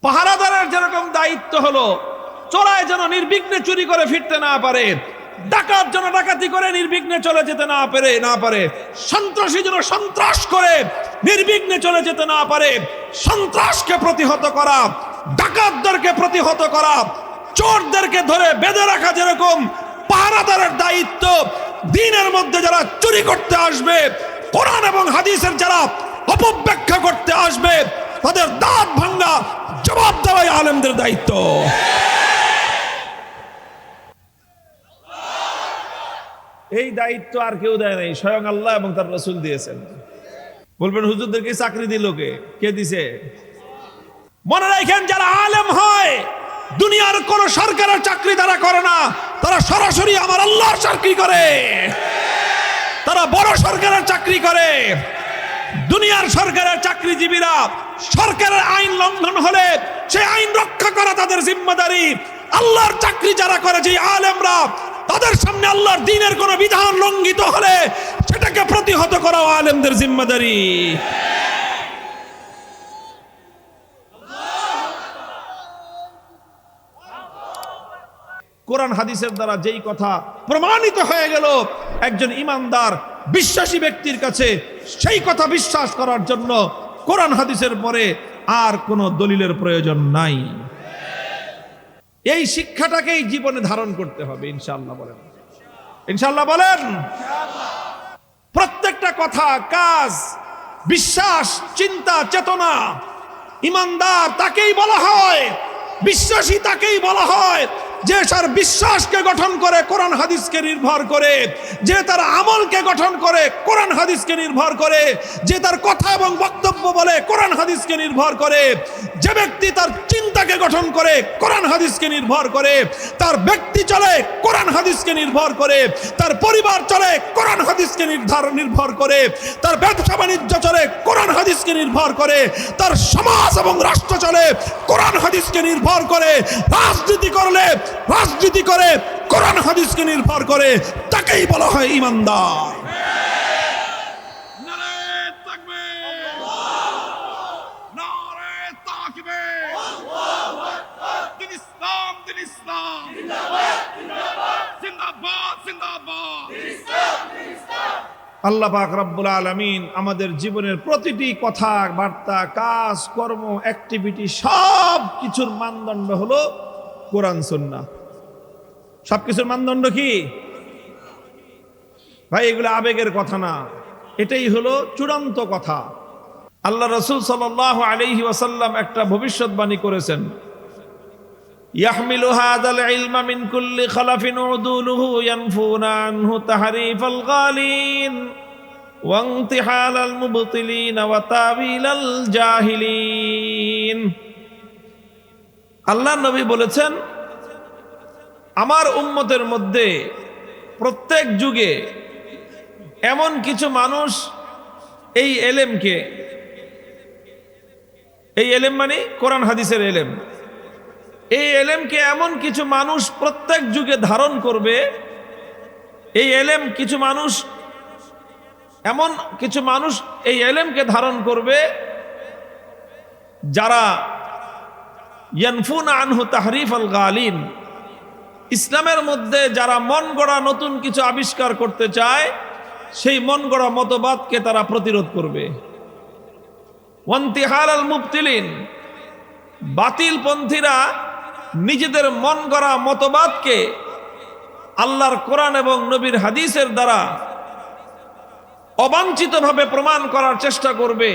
পাহারাদারের যেরকম দায়িত্ব হলো চোরায় যেন নির্বিঘ্নে চুরি করে ফিরতে না পারে, ডাকাত যেন ডাকাতি করে নির্বিঘ্নে চলে যেতে না পারে, সন্ত্রাসী যেন সন্ত্রাস করে নির্বিঘ্নে চলে যেতে না পারে, সন্ত্রাসকে প্রতিহত করা, ডাকাতদেরকে প্রতিহত করা, চোরদেরকে ধরে বেঁধে রাখা যেরকম পাহারাদারের দায়িত্ব, দ্বীনের মধ্যে যারা চুরি করতে আসবে, কোরআন এবং হাদিসের যারা অপব্যাখ্যা করতে আসবে, তাদের দাঁত ভাঙা জবাব দেওয়াই আলেমদের দায়িত্ব। এই দায়িত্ব আর কেউ দেয় নাই, স্বয়ং আল্লাহ এবং তার রাসূল দিয়েছেন। বলবেন হুজুরদেরকে চাকরি দিল কে দিছে? মনে রাখেন, যারা আলেম হয় দুনিয়ার কোন সরকারের চাকরি তারা করে না, তারা সরাসরি আমার আল্লাহর চাকরি করে, তারা বড় সরকারের চাকরি করে। দুনিয়ার সরকারের চাকরিজীবীরা সরকারের আইন লঙ্ঘন হলে সেই আইন রক্ষা করা তাদের জিম্মাদারি। আল্লাহর চাকরি যারা করে, যে আলেমরা, তাদের সামনে আল্লাহর দ্বীনের কোন বিধান লঙ্ঘিত হলে সেটাকে প্রতিহত করা আলেমদের জিম্মাদারি। কোরআন হাদিসের দ্বারা যেই কথা প্রমাণিত হয়ে গেল একজন ইমানদার বিশ্বাসী ব্যক্তির কাছে, সেই কথা বিশ্বাস করার জন্য কোরআন হাদিসের পরে আর কোনো দলিলের প্রয়োজন নাই। এই শিক্ষাটাকেই জীবনে ধারণ করতে হবে ইনশাআল্লাহ। বলেন ইনশাআল্লাহ, বলেন। প্রত্যেকটা কথা, কাজ, বিশ্বাস, চিন্তা, চেতনা, ইমানদার তাকেই বলা হয়, বিশ্বাসী তাকেই বলা হয় যে তার বিশ্বাসকে গঠন করে কোরআন হাদিসকে নির্ভর করে, যে তার আমলকে গঠন করে কোরআন হাদিসকে নির্ভর করে, যে তার কথা এবং বক্তব্য বলে কোরআন হাদিসকে নির্ভর করে, যে ব্যক্তি তার চিন্তাকে গঠন করে কোরআন হাদিসকে নির্ভর করে, তার ব্যক্তি চলে কোরআন হাদিসকে নির্ভর করে, তার পরিবার চলে কোরআন হাদিসকে নির্ভর করে, তার ব্যবসা বাণিজ্য চলে কোরআন হাদিসকে নির্ভর করে, তার সমাজ এবং রাষ্ট্র চলে কোরআন হাদিসকে নির্ভর করে, রাজনীতি করে কোরআন হাদিসকে নির্ভর করে, তাকেই বলা হয় ইমানদার। আল্লাহ পাক রব্বুল আলামিন আমাদের জীবনের প্রতিটি কথা, বার্তা, কাজ, কর্ম, অ্যাক্টিভিটি সব কিছুর মানদণ্ড হলো কোরআন সুন্নাহ। সবকিছুর মানদণ্ড কি ভাই? এগুলো আবেগের কথা না, এটাই হলো চূড়ান্ত কথা। আল্লাহ রাসূল সাল্লাল্লাহু আলাইহি ওয়াসাল্লাম একটা ভবিষ্যৎবাণী করেছেন, ইয়াহমিলু হাযাল ইলমা মিন কুল্লি খালাফিন উদুলুহু ইয়ানফুনা আনহু তাহরিফাল গালিন ওয়া ইনতিহালাল মুবতিলিন ওয়া তাবিলাল জাহিলিন। আল্লাহর নবী বলেছেন, আমার উম্মতের মধ্যে প্রত্যেক যুগে এমন কিছু মানুষ এই এলেম মানে কোরআন হাদিসের এলেম, এই এলেমকে এমন কিছু মানুষ প্রত্যেক যুগে ধারণ করবে, এই এলেম এমন কিছু মানুষ এই এলেমকে ধারণ করবে যারা ইয়ানফুনা আনহু তাহরিফাল গালিন, ইসলামের মধ্যে যারা মন গড়া নতুন কিছু আবিষ্কার করতে চায়, সেই মন গড়া মতবাদকে তারা প্রতিরোধ করবে। ওয়ান্তিহালাল মুবতিলিন, বাতিলপন্থীরা নিজেদের মন গড়া মতবাদকে আল্লাহর কোরআন এবং নবীর হাদিসের দ্বারা অবাঞ্ছিতভাবে প্রমাণ করার চেষ্টা করবে,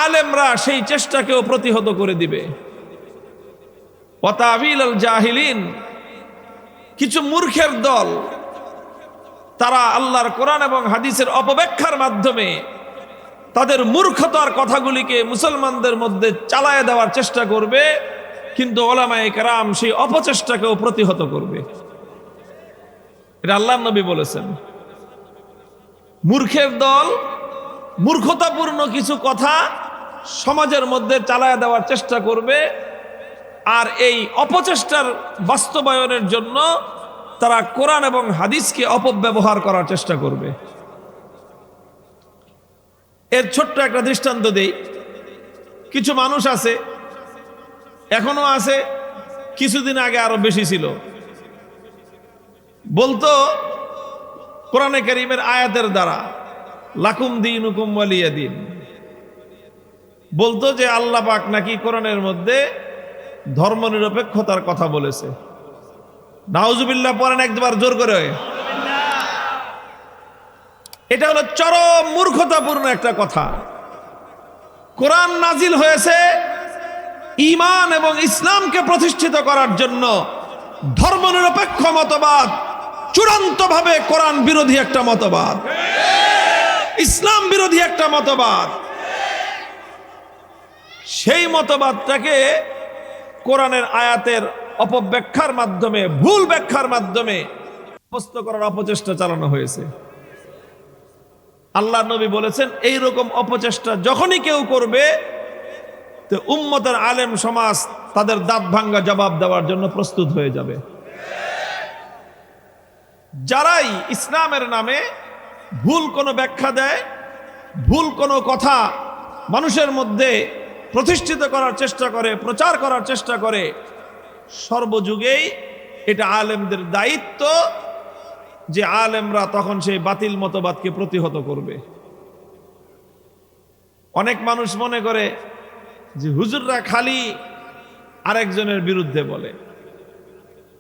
আলেমরা সেই চেষ্টাকেও প্রতিহত করে দিবে। ওয়া তাবিলাল জাহিলিন, কিছু মূর্খের দল, তারা আল্লাহর কোরআন এবং হাদিসের অপব্যাখ্যার মাধ্যমে তাদের মূর্খতার কথাগুলিকে মুসলমানদের মধ্যে চালায় দেওয়ার চেষ্টা করবে, কিন্তু উলামায়ে কেরাম সেই অপচেষ্টাকেও প্রতিহত করবে। এটা আল্লাহর নবী বলেছেন। মূর্খের দল মূর্খতাপূর্ণ কিছু কথা সমাজের মধ্যে চালায় দেওয়ার চেষ্টা করবে, আর এই অপচেষ্টার বাস্তবায়নের জন্য তারা কোরআন এবং হাদিসকে অপব্যবহার করার চেষ্টা করবে। এর ছোট্ট একটা দৃষ্টান্ত দেই। কিছু মানুষ আছে এখনো আছে, কিছুদিন আগে আরো বেশি ছিল। বলতো কোরআনে কারীমের আয়াতের দ্বারা লাকুম দীনুকুম ওয়ালিয়া দিন, বলতো যে আল্লাহ পাক নাকি কোরআনের মধ্যে ধর্মনিরপেক্ষতার কথা বলেছে। নাউজুবিল্লাহ পড়েন একবার জোর করে। এটা হলো চরম মূর্খতাপূর্ণ একটা কথা। কোরআন নাজিল হয়েছে ঈমান এবং ইসলামকে প্রতিষ্ঠিত করার জন্য। ধর্মনিরপেক্ষ মতবাদ চূড়ান্তভাবে কোরআন বিরোধী একটা মতবাদ, ইসলাম বিরোধী একটা মতবাদ। সেই মতবাদটাকে কোরআনের আয়াতের অপব্যাখ্যার মাধ্যমে, ভুল ব্যাখ্যার মাধ্যমে উপস্থাপিত করার অপচেষ্টা চালানো হয়েছে। আল্লাহ নবী বলেছেন এই রকম অপচেষ্টা যখনই কেউ করবে তো উম্মতের আলেম সমাজ তাদের দাঁত ভাঙ্গা জবাব দেওয়ার জন্য প্রস্তুত হয়ে যাবে। যারাই ইসলামের নামে ভুল কোনো ব্যাখ্যা দেয়, ভুল কোনো কথা মানুষের মধ্যে প্রতিষ্ঠিত করার চেষ্টা করে, প্রচার করার চেষ্টা করে, সর্বযুগেই এটা আলেমদের দায়িত্ব যে আলেমরা তখন সেই বাতিল মতবাদকে প্রতিহত করবে। অনেক মানুষ মনে করে যে হুজুররা খালি আরেকজনের বিরুদ্ধে বলে,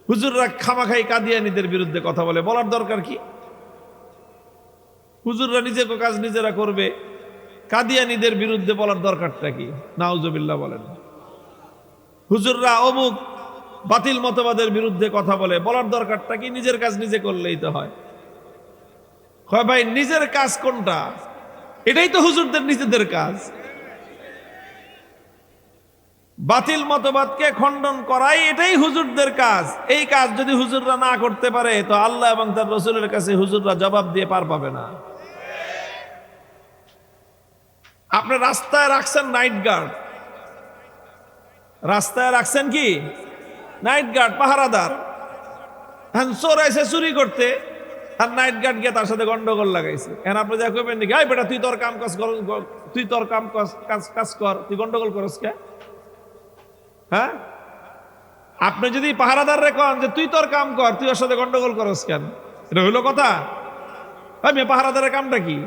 হুজুররা খামাখাই কাদিয়ানীদের বিরুদ্ধে কথা বলে, বলার দরকার কি? হুজুররা নিজেকে কাজ নিজেরা করবে, কাদিয়ানীদের বিরুদ্ধে বলার দরকারটা কি? নাউজুবিল্লাহ বলেন। হুজুররা অমুক বাতিল মতবাদের বিরুদ্ধে কথা বলে, বলার দরকারটা কি? নিজের কাজ নিজে করলেই তো হয়। হয় ভাই, নিজের কাজ কোনটা? এটাই তো হুজুরদের নিজেদের কাজ। বাতিল মতবাদকে খণ্ডন করাই এটাই হুজুরদের কাজ। এই কাজ যদি হুজুররা না করতে পারে তো আল্লাহ এবং তার রাসূলের কাছে হুজুররা জবাব দিয়ে পার পাবে না। আপনি রাস্তায় রাখছেন নাইট গার্ড, রাস্তায় রাখছেন কি নাইট গার্ড, পাহারাদার। হ্যাঁ, চোর আইছে চুরি করতে, আর নাইট গার্ড গিয়ে তার সাথে গন্ডগোল লাগাইছে। এখন আপনি যা করবেন নাকি, এই বেটা তুই তোর কাম কাজ কর, তুই তোর কাম কাজ কর, তুই গন্ডগোল করস কে? হ্যাঁ, আপনি যদি পাহারাদার রেখেন যে তুই তোর কাম কর, তুই ওর সাথে গন্ডগোল করস কেন? এটা হইলো কথা? আমি পাহারাদারের কামটা কি?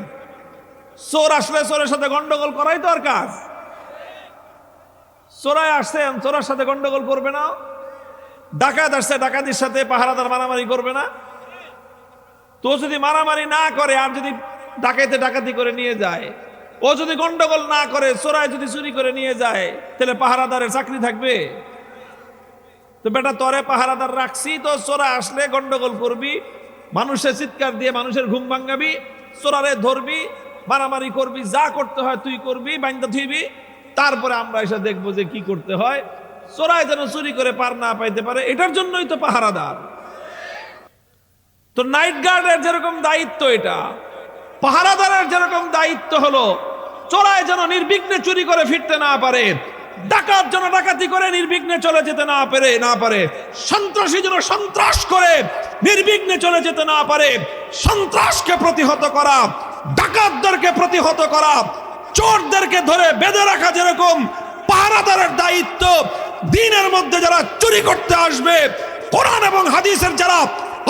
চোর আসলে চোরের সাথে গন্ডগোল করাই তো আর কাজ। চোরাই আসছেন, চোরের সাথে গন্ডগোল করবে না? ডাকাত আসছে, ডাকাতির সাথে পাহারাদার মারামারি করবে না? তো যদি মারামারি না করে আর যদি ডাকাইতে ডাকাতি করে নিয়ে যায়, ও যদি গন্ডগোল না করে, চোরাই যদি চুরি করে নিয়ে যায়, তাহলে পাহারাদারের চাকরি থাকবে? তো বেটা তরে পাহারাদার রাখছি, তো চোরা আসলে গন্ডগোল করবি, মানুষের চিৎকার দিয়ে মানুষের ঘুম ভাঙাবি, চোরারে ধরবি, মারামারি করবি, যা করতে হয় তুই করবি, বাইন্দা থুইবি। তারপরে আমরা এসে দেখবো যে কি করতে হয়, চোরাই যেন চুরি করে পার না পাইতে পারে। এটার জন্যই তো পাহারাদার। তো নাইট গার্ডের যেরকম দায়িত্ব, এটা পাহারাদারের যেরকম দায়িত্ব হলো চোরাই যেন নির্বিঘ্নে চুরি করে ফিরতে না পারে, ডাকাত যেন ডাকাতি করে নির্বিঘ্নে চলে যেতে না পারে, সন্ত্রাসী যেন সন্ত্রাস করে নির্বিঘ্নে চলে যেতে না পারে। সন্ত্রাসকে প্রতিহত করা, ডাকাতদেরকে প্রতিহত করা, চোরদেরকে ধরে বেঁধে রাখা যেরকম পাহারাদারের দায়িত্ব, দ্বীনের মধ্যে যারা চুরি করতে আসবে, কোরআন এবং হাদিসের যারা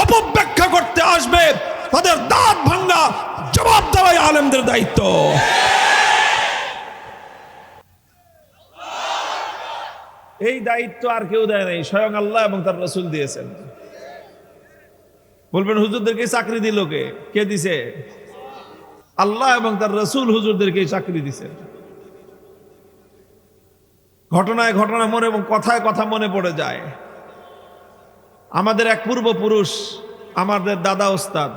অপব্যাখ্যা করতে আসবে, তাদের দাঁত ভাঙা জবাব দেওয়াই আলেমদের দায়িত্ব। এই দায়িত্ব আর কেউ দেয় নাই, স্বয়ং আল্লাহ এবং তার রাসূল দিয়েছেন। বলবেন হুজুরদেরকে চাকরি দিল কে? কে দিছে? আল্লাহ এবং তার রাসূল হুজুরদেরকে চাকরি দিয়েছেন। ঘটনায় ঘটনা মনে এবং কথায় কথা মনে পড়ে যায়। আমাদের এক পূর্বপুরুষ, আমাদের দাদা ওস্তাদ,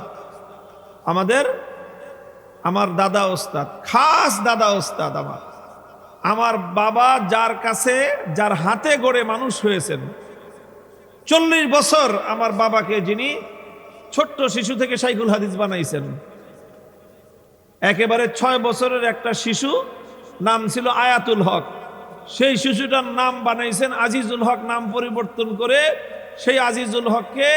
আমার দাদা ওস্তাদ, খাস দাদা ওস্তাদ, আমার বাবা যার কাছে, যার হাতে গড়ে মানুষ হয়েছেন, 40 বছর আমার বাবাকে যিনি ছোট্ট শিশু থেকে শাইখুল হাদিস বানাইছেন। একেবারে 6 বছরের একটা শিশু, নাম ছিল আয়াতুল হক, সেই শিশুটার নাম বানাইছেন আজিজুল হক, নাম পরিবর্তন করে সেই আজিজুল হককে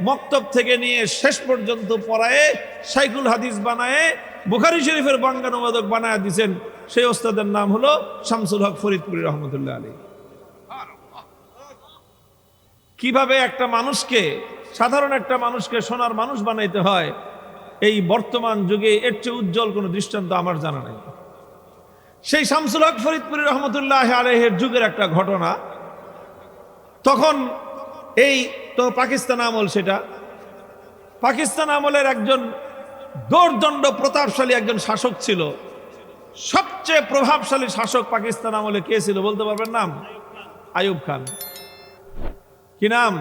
মক্তব থেকে নিয়ে শেষ পর্যন্ত পড়ায়ে শাইখুল হাদিস বানায়ে বুখারী শরীফের বাঙ্গানুবাদক বানায় দিয়েছেন। সেই ওস্তাদের নাম হলো শামসুল হক ফরিদপুরি রহমতুল্লাহ আলাইহি। কিভাবে একটা মানুষকে, সাধারণ একটা মানুষকে সোনার মানুষ বানাইতে হয়, এই বর্তমান যুগে এর চেয়ে উজ্জ্বল কোনো দৃষ্টান্ত আমার জানা নেই। সেই শামসুল হক ফরিদপুরি রহমতুল্লাহ আলাইহির যুগের একটা ঘটনা। তখন এই তো পাকিস্তান আমল, সেটা পাকিস্তান আমলের একজন দোর্দণ্ড প্রতাপশালী একজন শাসক ছিল। সবচেয়ে প্রভাবশালী শাসক পাকিস্তান আমলে কে ছিল বলতে পারবেন নাম? আইয়ুব খান। কি নাম?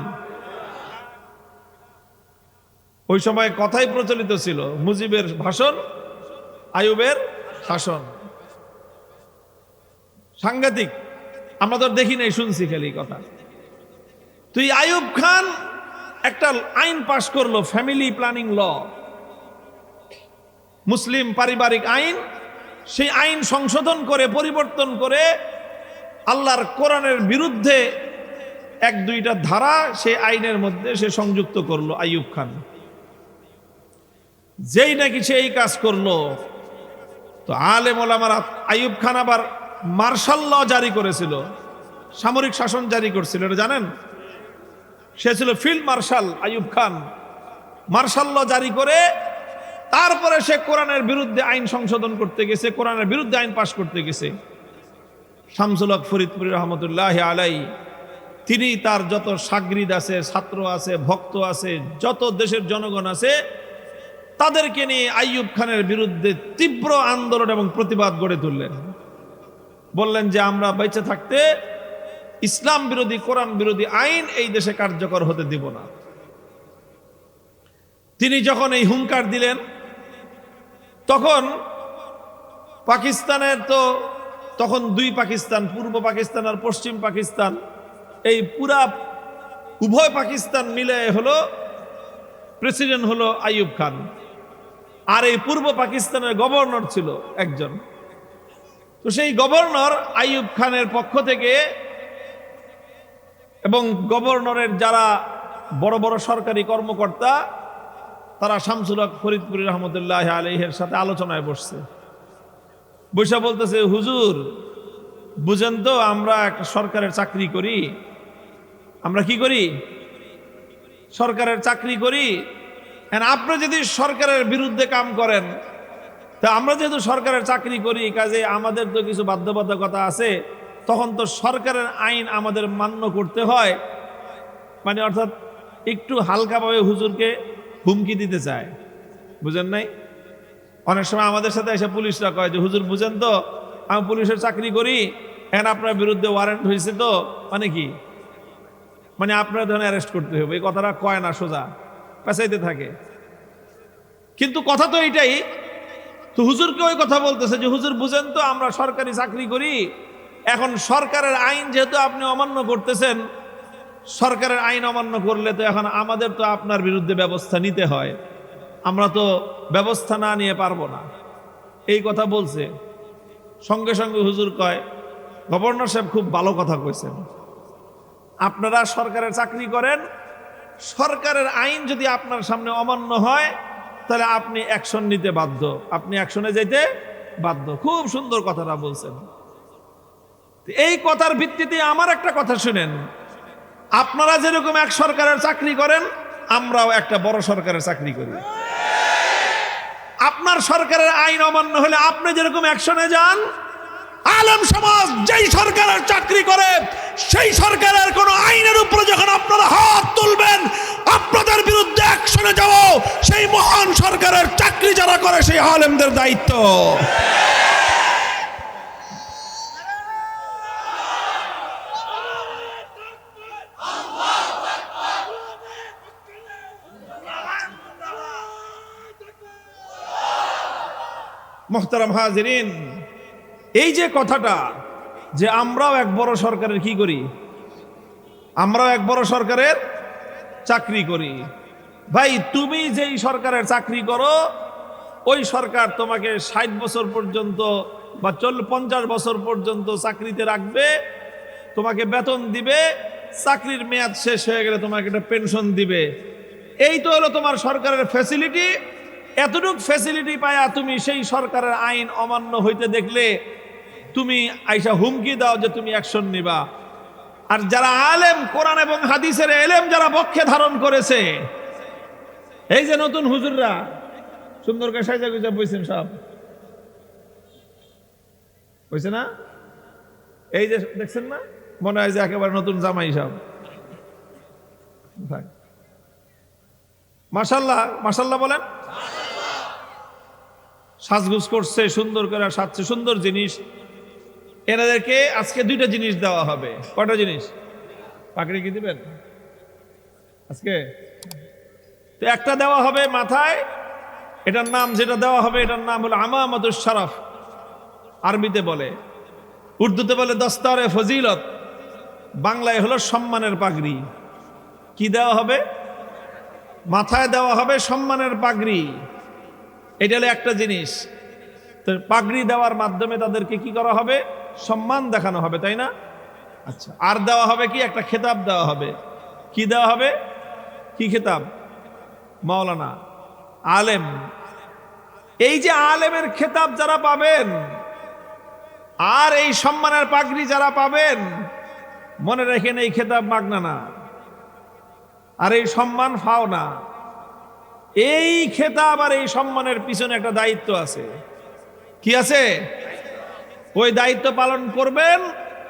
ওই সময় কথাই প্রচলিত ছিল, মুজিবের ভাষণ, আইয়ুবের শাসন। সাংঘাতিক, আমরা তো দেখি নাই, শুনছি খালি কথা। তুই আইয়ুব খান একটা আইন পাশ করলো, ফ্যামিলি প্ল্যানিং ল, মুসলিম পারিবারিক আইন। সেই আইন সংশোধন করে, পরিবর্তন করে আল্লাহর কোরআনের বিরুদ্ধে এক দুইটা ধারা সেই আইনের মধ্যে সে সংযুক্ত করলো আইয়ুব খান। যেই নাকি সে এই কাজ করলো, তো আলেম ওলামারা, আইয়ুব খান আবার মার্শাল ল জারি করেছিল, সামরিক শাসন জারি করছিল, এটা জানেন? সে ছিল field marshal Ayub Khan. Martial ল জারি করে তারপরে সে কোরআনের বিরুদ্ধে আইন সংশোধন করতে গেছে, কোরআনের বিরুদ্ধে আইন পাশ করতে গেছে। শামসুল হক ফরিদপুরি রহমতুল্লাহ আলাই, তিনি তার যত সাগরিদ আছে, ছাত্র আছে, ভক্ত আছে, যত দেশের জনগণ আছে, তাদেরকে নিয়ে আইয়ুব খানের বিরুদ্ধে তীব্র আন্দোলন এবং প্রতিবাদ গড়ে তুললেন। বললেন যে আমরা বেঁচে থাকতে ইসলাম বিরোধী, কোরআন বিরোধী আইন এই দেশে কার্যকর হতে দিব না। তিনি যখন এই হুঙ্কার দিলেন, তখন পাকিস্তানের তো তখন দুই পাকিস্তান, পূর্ব পাকিস্তান আর পশ্চিম পাকিস্তান, এই পুরা উভয় পাকিস্তান মিলে হলো প্রেসিডেন্ট হলো আইয়ুব খান। আর এই পূর্ব পাকিস্তানের গভর্নর ছিল একজন। তো সেই গভর্নর আইয়ুব খানের পক্ষ থেকে, এবং গভর্নরের যারা বড় বড় সরকারি কর্মকর্তা, তারা শামসুল হক ফরিদপুরি রহমতুল্লাহ আলাইহির সাথে আলোচনায় বসছে। বৈশা বলতেছে, হুজুর বুঝেন তো, আমরা একটা সরকারের চাকরি করি। আমরা কি করি? সরকারের চাকরি করি। আপনি যদি সরকারের বিরুদ্ধে কাম করেন, তা আমরা যেহেতু সরকারের চাকরি করি, কাজে আমাদের তো কিছু বাধ্যবাধকতা আছে। তখন তো সরকারের আইন আমাদের মান্য করতে হয়। মানে অর্থাৎ একটু হালকাভাবে হুজুরকে হুমকি দিতে চায়, বুঝেন নাই? অনেক সময় আমাদের সাথে এসে পুলিশরা কয় যে, হুজুর বুঝেন তো, আমি পুলিশের চাকরি করি, এখন আপনার বিরুদ্ধে ওয়ারেন্ট হয়েছে, তো মানে কি, মানে আপনার ধরনের অ্যারেস্ট করতে হবে। এই কথাটা কয় না, সোজা পেঁচাইতে থাকে। কিন্তু কথা তো এইটাই। তো হুজুরকে ওই কথা বলতেছে যে, হুজুর বুঝেন তো, আমরা সরকারি চাকরি করি, এখন সরকারের আইন যেহেতু আপনি অমান্য করতেছেন, সরকারের আইন অমান্য করলে তো এখন আমাদের তো আপনার বিরুদ্ধে ব্যবস্থা নিতে হয়, আমরা তো ব্যবস্থা না নিয়ে পারবো না। এই কথা বলছে। সঙ্গে সঙ্গে হুজুর কয়, গভর্নর সাহেব খুব ভালো কথা কইছেন, আপনারা সরকারের চাকরি করেন, সরকারের আইন যদি আপনার সামনে অমান্য হয়, তাহলে আপনি অ্যাকশন নিতে বাধ্য, আপনি অ্যাকশনে যেতে বাধ্য। খুব সুন্দর কথাটা বলছেন। এই কথার ভিত্তিতে আমার একটা কথা শুনেন, আপনারা যেরকম এক সরকারের চাকরি করেন, আমরাও একটা বড় সরকারের চাকরি করি। আপনার সরকারের আইন অমান্য হলে আপনি যেরকম অ্যাকশনে যান, আলেম সমাজ যেই সরকারের চাকরি করে, সেই সরকারের কোন আইনের উপরে যখন আপনারা হাত তুলবেন, আপনাদের বিরুদ্ধে অ্যাকশনে যাবো, সেই মহান সরকারের চাকরি যারা করে, সেই আলেমদের দায়িত্ব। মোহতারাম হাজিরিন, এই যে কথাটা যে আমরাও এক বড় সরকারের কি করি, আমরাও এক বড় সরকারের চাকরি করি। ভাই, তুমি যেই সরকারের চাকরি করো, ওই সরকার তোমাকে 60 বছর পর্যন্ত বা 50 বছর পর্যন্ত চাকরিতে রাখবে, তোমাকে বেতন দিবে, চাকরির মেয়াদ শেষ হয়ে গেলে তোমাকে একটা পেনশন দিবে। এই তো হলো তোমার সরকারের ফ্যাসিলিটি। এতটুকু ফ্যাসিলিটি পায়া তুমি সেই সরকারের আইন অমান্য হইতে দেখলে তুমি আইসা হুমকি দাও যে তুমি অ্যাকশন নিবা। আর যারা আলেম, কোরআন এবং হাদিসের এলেম যারা পক্ষে ধারণ করেছে, এই যে নতুন হুজুররা সুন্দর করে সাজা গুজা বইছেন, সব বইছে না? এই যে দেখছেন না, মনে হয় যে একেবারে নতুন জামাই সব। মাশাআল্লাহ, মাশাআল্লাহ বলেন। সাজগুজ করছে, সুন্দর করে সাজছে, সুন্দর জিনিস। এনাদেরকে আজকে দুইটা জিনিস দেওয়া হবে। কয়টা জিনিস? পাগড়ি কি দিবেন আজকে? তো একটা দেওয়া হবে মাথায়, এটার নাম যেটা দেওয়া হবে এটার নাম হলো আমামাতুশ শারাফ, আরবিতে বলে, উর্দুতে বলে দস্তারে ফজিলত, বাংলায় হলো সম্মানের পাগড়ি। কি দেওয়া হবে? মাথায় দেওয়া হবে সম্মানের পাগড়ি। এটা হলো একটা জিনিস। তো পাগড়ি দেওয়ার মাধ্যমে তাদেরকে কি করা হবে? সম্মান দেখানো হবে, তাই না? আচ্ছা, আর দেওয়া হবে কি? একটা খেতাব দেওয়া হবে। কি দেওয়া হবে? কি খেতাব? মাওলানা, আলেম। এই যে আলেমের খেতাব যারা পাবেন আর এই সম্মানের পাগড়ি যারা পাবেন, মনে রাখেন এই খেতাব মাগনা না, আর এই সম্মান ফাও না। এই খেতাব আর এই সম্মানের পিছনে একটা দায়িত্ব আছে। কি আছে? ওই দায়িত্ব পালন করবেন,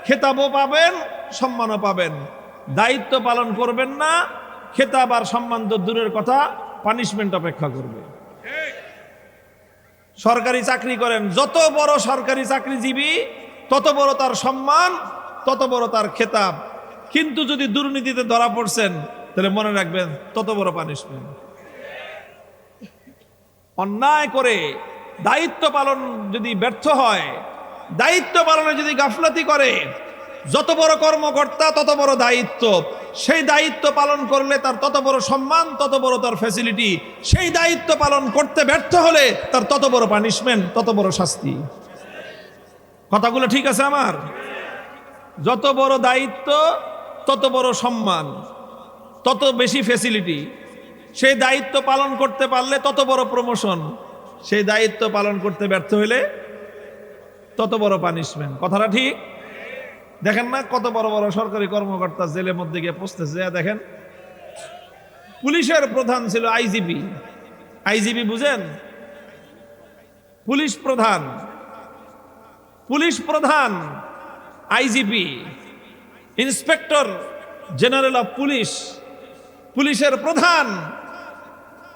খেতাবও পাবেন, সম্মানও পাবেন। দায়িত্ব পালন করবেন না, খেতাব আর সম্মান তো দূরের কথা, পানিশমেন্ট অপেক্ষা করবে। সরকারি চাকরি করেন, যত বড় সরকারি চাকরিজীবী তত বড় তার সম্মান, তত বড় তার খেতাব। কিন্তু যদি দুর্নীতিতে ধরা পড়ছেন, তাহলে মনে রাখবেন তত বড় পানিশমেন্ট। অন্যায় করে দায়িত্ব পালন যদি ব্যর্থ হয়, দায়িত্ব পালনে যদি গাফলাতি করে, যত বড় কর্মকর্তা তত বড় দায়িত্ব। সেই দায়িত্ব পালন করলে তার তত বড় সম্মান, তত বড় তার ফ্যাসিলিটি। সেই দায়িত্ব পালন করতে ব্যর্থ হলে তার তত বড় পানিশমেন্ট, তত বড় শাস্তি। কথাগুলো ঠিক আছে আমার? যত বড় দায়িত্ব তত বড় সম্মান, তত বেশি ফ্যাসিলিটি। সেই দায়িত্ব পালন করতে পারলে তত বড় প্রমোশন। সেই দায়িত্ব পালন করতে ব্যর্থ হলে তত বড় পানিশমেন্ট। কথাটা ঠিক? দেখেন না কত বড় বড় সরকারি কর্মকর্তা জেলের মধ্যে গিয়ে পৌঁছতেছে। দেখেন, পুলিশের প্রধান ছিল আইজিপি। আইজিপি বুঝেন? পুলিশ প্রধান, পুলিশ প্রধান IGP, inspector general of police, পুলিশের প্রধান।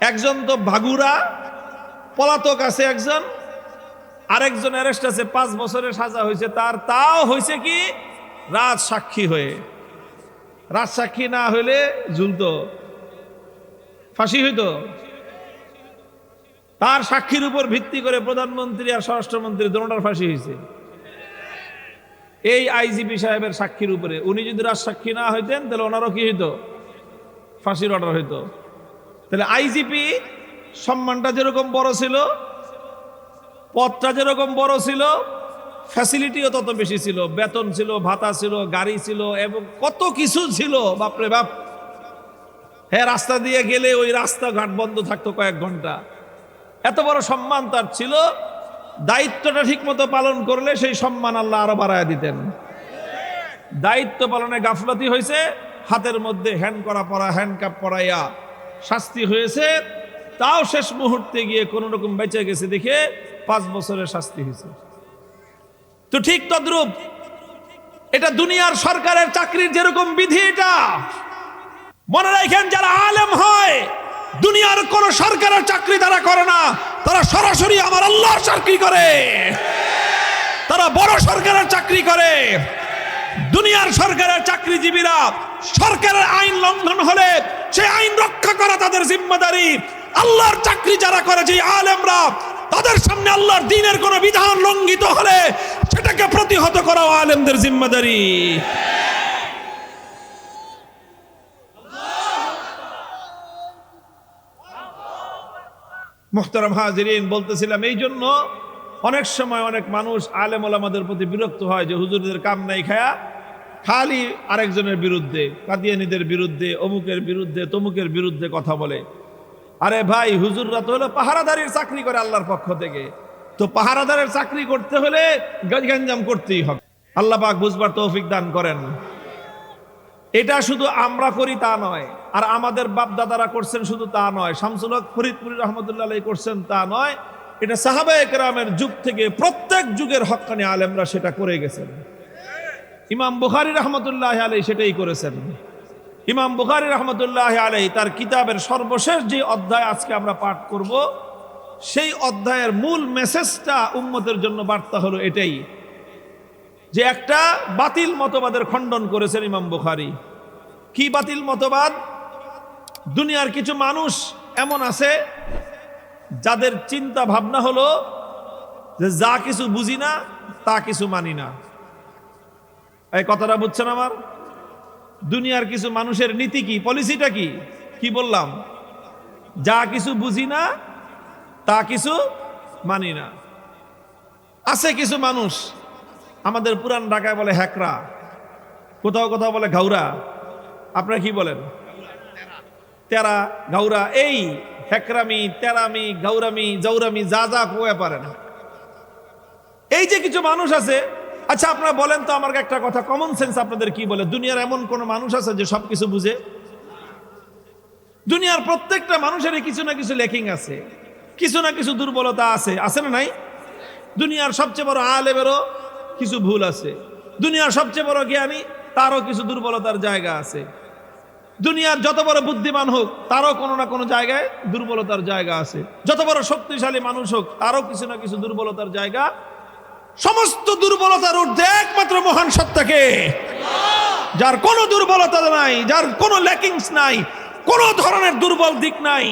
একজন তো ভাগুরা, পলাতক আছে একজন, আরেকজন অ্যারেস্ট আছে, 5 বছরের সাজা হয়েছে তার। তাও হয়েছে কি? রাজ সাক্ষী হয়ে। রাজ সাক্ষী না হইলে ঝুলতো, ফাঁসি হইতো। তার সাক্ষীর উপর ভিত্তি করে প্রধানমন্ত্রী আর স্বরাষ্ট্রমন্ত্রী দোনোটার ফাঁসি হয়েছে এই আইজিপি সাহেবের সাক্ষীর উপরে। উনি যদি রাজ সাক্ষী না হইতেন তাহলে ওনারও কি হইতো? ফাঁসির অর্ডার হইতো। তাহলে আইজিপি সম্মানটা যেরকম বড় ছিল, পদটা যেরকম বড় ছিল, ফ্যাসিলিটিও তত বেশি ছিল। বেতন ছিল, ভাতা ছিল, গাড়ি ছিল এবং কত কিছু ছিল। বাপরে বাপ! হ্যাঁ, রাস্তা দিয়ে গেলে ওই রাস্তাঘাট বন্ধ থাকতো কয়েক ঘন্টা। এত বড় সম্মান তার ছিল। দায়িত্বটা ঠিক মতো পালন করলে সেই সম্মান আল্লাহ আরো বাড়ায় দিতেন। দায়িত্ব পালনে গাফলতি হয়েছে, হাতের মধ্যে হ্যান্ডকাপ পরাইয়া শাস্তি হয়েছে। তাও শেষ মুহূর্তে গিয়ে কোন রকম বেঁচে গেছে দেখে 5 বছরের শাস্তি হয়েছে। তো ঠিক তদ্রূপ এটা দুনিয়ার সরকারের চাকরির যেরকম বিধি, এটা মনে রাখেন, যারা আলেম হয় দুনিয়ার কোন সরকারের চাকরি তারা করে না, তারা সরাসরি আমার আল্লাহর চাকরি করে। তারা বড় সরকারের চাকরি করে। দুনিয়ার সরকারের চাকরিজীবীরা সরকারের আইন লঙ্ঘন হলে সেই আইন রক্ষা করা তাদের জিম্মাদারি। আল্লাহর চাকরি যারা করে, যে আলেমরা, তাদের সামনে আল্লাহর দ্বীনের কোন বিধান লঙ্ঘিত হলে সেটাকে প্রতিহত করা আলেমদের জিম্মাদারি। মুহতারাম হাজিরিন, বলতেছিলাম এই জন্য অনেক সময় অনেক মানুষ আলেম ওলামাদের প্রতি বিরক্ত হয় যে হুজুরদের কাম নাই খায়া খালি আরেকজনের বিরুদ্ধে, কাদিয়ানীদের বিরুদ্ধে, অমুকের বিরুদ্ধে, তমুকের বিরুদ্ধে কথা বলে। আরে ভাই, হুজুররা তো হলো পাহারাদারির চাকরি করে আল্লাহর পক্ষ থেকে। তো পাহারাদারের চাকরি করতে হলে গঞ্জাম করতেই হবে। আল্লাহ পাক বুঝবার তৌফিক দান করেন। এটা শুধু আমরা করি তা নয়, আর আমাদের বাপ দাদারা করছেন শুধু তা নয়, শামসুল হক ফরিদপুরি রহমতুল্লাহ আলাইহি করছেন তা নয়, এটা সাহাবায়ে কেরামের যুগ থেকে প্রত্যেক যুগের হক্কানি আলেমরা সেটা করে গেছেন। ইমাম বুখারী রহমতুল্লাহ আলাইহি সেটাই করেছেন। ইমাম বুখারী রহমতুল্লাহ আলাইহি তার কিতাবের সর্বশেষ যে অধ্যায় আজকে আমরা পাঠ করব, সেই অধ্যায়ের মূল মেসেজটা উম্মতের জন্য বার্তা হলো এটাই, যে একটা বাতিল মতবাদের খণ্ডন করেছেন ইমাম বুখারী। কি বাতিল মতবাদ? দুনিয়ার কিছু মানুষ এমন আছে যাদের চিন্তা ভাবনা হলো যে যা কিছু বুঝি না তা কিছু মানি না। এই কথাটা বুঝছেন আমার? দুনিয়ার কিছু মানুষের নীতি কি, পলিসিটা কি? কি বললাম? যা কিছু বুঝি না তা কিছু মানি না। আছে কিছু মানুষ, আমাদের পুরান ঢাকায় বলে হ্যাকরা, কোথাও কোথাও বলে ঘাউরা। আপনারা কি বলেন? তেরা, ঘাউরা। এই হ্যাকরামি, তেরামি, ঘাউরামি, জৌরামি যা যা কোয়া পারে না। এই যে কিছু মানুষ আছে, আচ্ছা আপনারা বলেন তো আমার একটা কথা, কমন সেন্স আপনাদের কি বলে? দুনিয়ার এমন কোন মানুষ আছে যে সবকিছু বুঝে? দুনিয়ার প্রত্যেকটা মানুষেরই কিছু না কিছু লেকিং আছে, কিছু না কিছু দুর্বলতা আছে, আছে না নাই? দুনিয়ার সবচেয়ে বড় আলেমেরও কিছু ভুল আছে, দুনিয়ার সবচেয়ে বড় জ্ঞানী তারও কিছু দুর্বলতার জায়গা আছে, দুনিয়ার যত বড় বুদ্ধিমান হোক তারও কোনো না কোনো জায়গায় দুর্বলতার জায়গা আছে, যত বড় শক্তিশালী মানুষ হোক তারও কিছু না কিছু দুর্বলতার জায়গা। সমস্ত দুর্বলতার ঊর্ধ্বে একমাত্র মহান সত্তাকে, যার কোনো দুর্বলতা নাই, যার কোনো ল্যাকিংস নাই, কোনো ধরনের দুর্বল দিক নাই,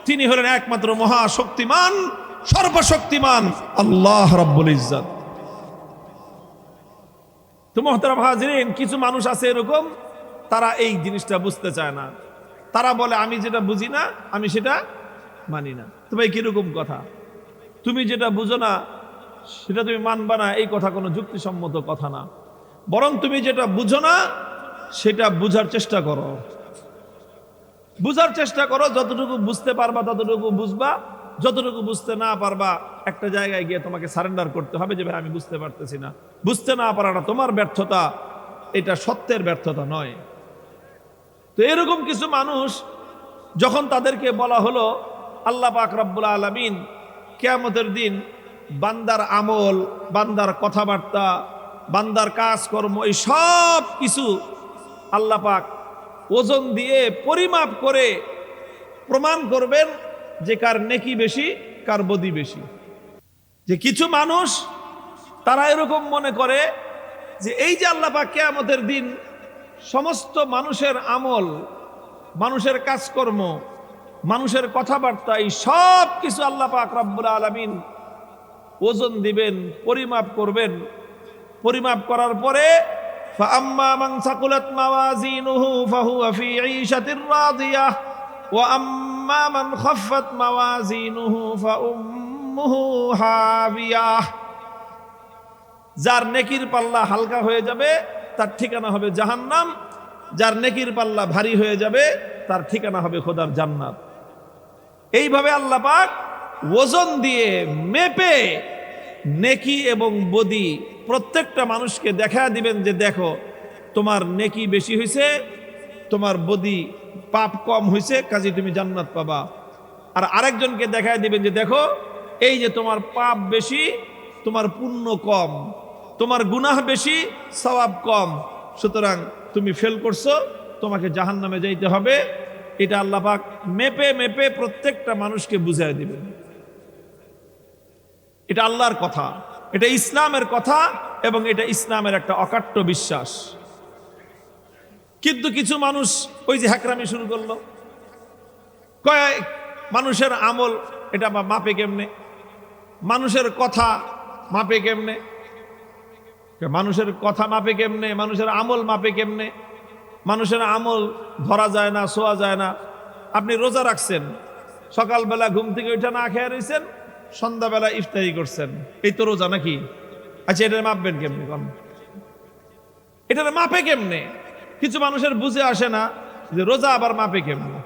তিনি হলেন একমাত্র মহাশক্তিমান, সর্বশক্তিমান আল্লাহ রাব্বুল ইজ্জত। তো মুহতারাম হাজিরিন, কিছু মানুষ আছে এরকম, তারা এই জিনিসটা বুঝতে চায় না। তারা বলে আমি যেটা বুঝি না আমি সেটা মানি না। তো ভাই কিরকম কথা? তুমি যেটা বুঝো না সেটা তুমি মানবা না, এই কথা কোনো যুক্তিসম্মত কথা না। বরং তুমি যেটা বুঝো না সেটা বুঝার চেষ্টা করো, বুঝার চেষ্টা করো। যতটুকু বুঝতে পারবা ততটুকু বুঝবা, যতটুকু বুঝতে না পারবা একটা জায়গায় গিয়ে তোমাকে সারেন্ডার করতে হবে যে ভাই আমি বুঝতে পারতেছি না। বুঝতে না পারাটা তোমার ব্যর্থতা, এটা সত্যের ব্যর্থতা নয়। তো এরকম কিছু মানুষ যখন তাদেরকে বলা হলো আল্লাহ পাক রব্বুল আলামিন কিয়ামতের দিন বান্দার আমল, বান্দার কথাবার্তা, বান্দার কাজকর্ম এই সব কিছু আল্লাহ পাক ওজন দিয়ে পরিমাপ করে প্রমাণ করবেন যে কার নেকি বেশি কার বদি বেশি। যে কিছু মানুষ তারা এরকম মনে করে যে এই যে আল্লাহ পাক কিয়ামতের দিন সমস্ত মানুষের আমল, মানুষের কাজকর্ম, মানুষের কথাবার্তা এই সব কিছু আল্লাহ পাক রব্বুল আলামিন ওজন দিবেন, পরিমাপ করবেন। পরিমাপ করার পরে ফাআম্মা মান সাকুলাত মাওয়াজিনুহু ফাহুয়া ফি ঈশাতির রাদিয়াহ ওয়া আম্মা মান খাফফাত মাওয়াজিনুহু ফাউম্মুহু হাবিয়াহ। যার নেকির পাল্লা হালকা হয়ে যাবে তার ঠিকানা হবে জাহান্নাম, যার নেকির পাল্লা ভারী হয়ে যাবে তার ঠিকানা হবে খোদার জান্নাত। এইভাবে আল্লাহ পাক ওজন দিয়ে মেপে নেকি এবং বদি প্রত্যেকটা মানুষকে দেখা দিবেন যে দেখো তোমার নেকি বেশি হয়েছে, তোমার বদি পাপ কম হয়েছে, কাজে তুমি জান্নাত পাবা। আর আরেকজনকে দেখায় দিবেন যে দেখো এই যে তোমার পাপ বেশি, তোমার পুণ্য কম, তোমার গুনাহ বেশি, সওয়াব কম, সুতরাং তুমি ফেল করছো, তোমাকে জাহান্নামে যাইতে হবে। এটা আল্লাহ পাক মেপে মেপে প্রত্যেকটা মানুষকে বুঝায় দিবেন। এটা আল্লাহর কথা, এটা ইসলামের কথা, এবং এটা ইসলামের একটা অকাট্য বিশ্বাস। কিন্তু কিছু মানুষ ওই যে হ্যাকরামি শুরু করলো, কয় মানুষের আমল এটা মাপে কেমনে, মানুষের কথা মাপে কেমনে, মানুষের কথা মাপে কেমনে, মানুষের আমল মাপে কেমনে, মানুষের আমল ধরা যায় না, ছোঁয়া যায় না। আপনি রোজা রাখছেন, সকালবেলা ঘুম থেকে ওইটা না খেয়ে রয়েছেন, সন্ধ্যাবেলা ইফতারি করছেন, এই তো রোজা নাকি? আচ্ছা এটা মাপবেন কেমনে? এটা মাপে কেমনে? কিছু মানুষের বুঝে আসে না যে রোজা আবার মাপে কেমনে।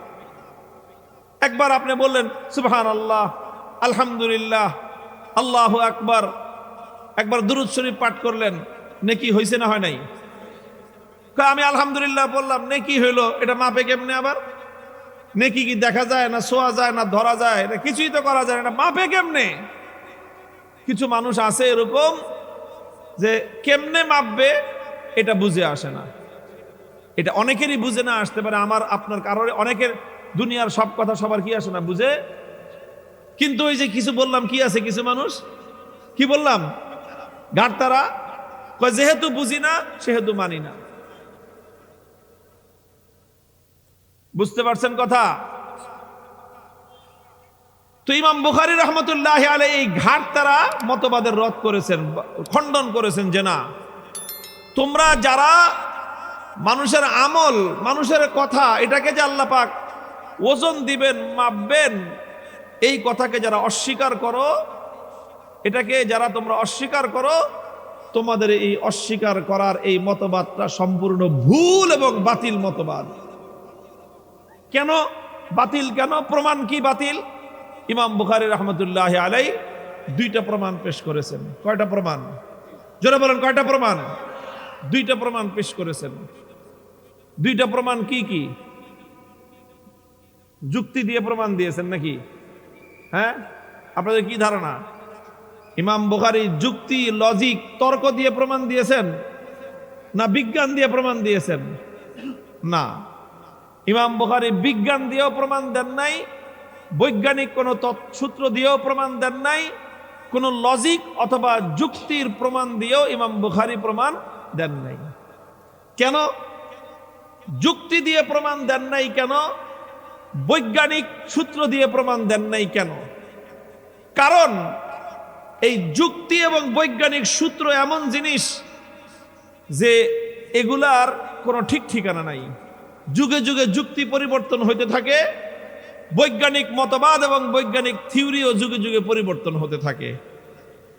একবার আপনি বললেন সুবহানাল্লাহ, আলহামদুলিল্লাহ, আল্লাহু আকবার, একবার দুরূদ শরীফ পাঠ করলেন, নেকি হয়েছে না হয় নাই? আমি আলহামদুলিল্লাহ বললাম, নেকি হইলো, এটা মাপে কেমনে? আবার নেকি কি দেখা যায় না, ছোঁয়া যায় না, ধরা যায়? এটা কিছুই তো করা যায় না, মাপে কেমনে? কিছু মানুষ আছে এরকম যে কেমনে মাপবে এটা বুঝে আসে না। এটা অনেকেরই বুঝে না আসতে পারে, আমার আপনার কারোর, অনেকের দুনিয়ার সব কথা সবার কি আসে না, বুঝে। কিন্তু ওই যে কিছু বললাম, কি আছে কিছু মানুষ, কি বললাম, গাড়তারা, যেহেতু বুঝি না সেহেতু মানি না। বুঝতে পারছেন কথা? তো ইমাম বুখারী রহমতুল্লাহি আলাইহি এই ঘাটতারা মতবাদের রদ করেছেন, খণ্ডন করেছেন যে না, তোমরা যারা মানুষের আমল, মানুষের কথা, এটাকে যে আল্লাহ পাক ওজন দিবেন, মাপবেন, এই কথাকে যারা অস্বীকার করো, এটাকে যারা তোমরা অস্বীকার করো, তোমাদের এই অস্বীকার করার এই মতবাদটা সম্পূর্ণ ভুল এবং বাতিল মতবাদ। কেন বাতিল? কেন? প্রমাণ কি বাতিল? ইমাম বুখারী রাহমাতুল্লাহি আলাইহি দুইটা প্রমাণ পেশ করেছেন। কয়টা প্রমাণ? জোরে বলেন, কয়টা প্রমাণ? দুইটা প্রমাণ পেশ করেছেন। দুইটা প্রমাণ কি কি? যুক্তি দিয়ে প্রমাণ দিয়েছেন নাকি? হ্যাঁ, আপনাদের কি ধারণা? ইমাম বুখারী যুক্তি, লজিক, তর্ক দিয়ে প্রমাণ দিয়েছেন না বিজ্ঞান দিয়ে প্রমাণ দিয়েছেন? না, ইমাম বুখারী বিজ্ঞান দিয়েও প্রমাণ দেন নাই, বৈজ্ঞানিক কোনো সূত্র দিয়েও প্রমাণ দেন নাই, কোনো লজিক অথবা যুক্তির প্রমাণ দিয়েও ইমাম বুখারী প্রমাণ দেন নাই। কেন যুক্তি দিয়ে প্রমাণ দেন নাই? কেন বৈজ্ঞানিক সূত্র দিয়ে প্রমাণ দেন নাই? কেন? কারণ এই যুক্তি এবং বৈজ্ঞানিক সূত্র এমন জিনিস যে এগুলার কোনো ঠিক ঠিকানা নাই। যুগে যুগে যুক্তি পরিবর্তন হইতে থাকে, বৈজ্ঞানিক মতবাদ এবং বৈজ্ঞানিক থিওরিও যুগে যুগে পরিবর্তন হতে থাকে।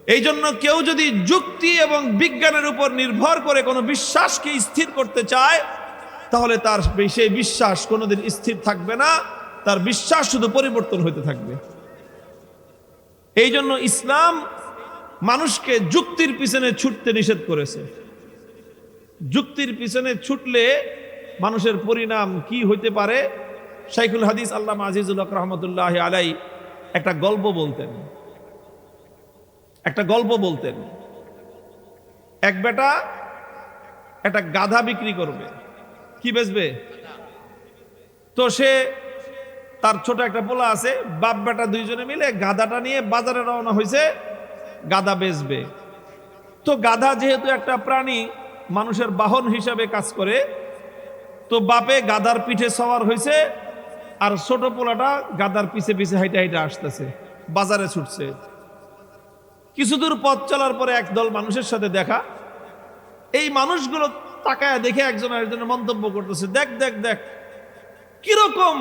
এই জন্য কেউ যদি যুক্তি এবং বিজ্ঞানের উপর নির্ভর করে কোনো বিশ্বাসকে স্থির করতে চায়, তাহলে তার সেই বিশ্বাস কোনোদিন স্থির থাকবে না, তার বিশ্বাস শুধু পরিবর্তন হতে থাকবে। এই জন্য ইসলাম মানুষকে যুক্তির পিছনে ছুটতে নিষেধ করেছে। যুক্তির পিছনে ছুটলে মানুষের পরিণাম কি হইতে পারে? শাইখুল হাদিস আল্লামা আজিজুল হক রহমতুল্লাহি আলাইহি একটা গল্প বলতেন। এক বেটা একটা গাধা বিক্রি করবে। কি বেচবে? তো সে, তার ছোট একটা পোলা আছে, বাপ বেটা দুইজনে মিলে গাধাটা নিয়ে বাজারে রওনা হয়েছে, গাধা বেচবে। তো গাধা যেহেতু একটা প্রাণী, মানুষের বাহন হিসাবে কাজ করে, তো বাপে গাধার পিঠে সওয়ার হয়েছে, আর ছোট পোলাটা গাধার পিছে পিছে হাইটে হাইটে আসতেছে, বাজারে ছুটছে। কিছু দূর পথ চলার পরে একদল মানুষের সাথে দেখা। এই মানুষগুলো তাকায় দেখে একজন আরেকজনের মন্তব্য করতেছে, দেখ দেখ দেখ কিরকম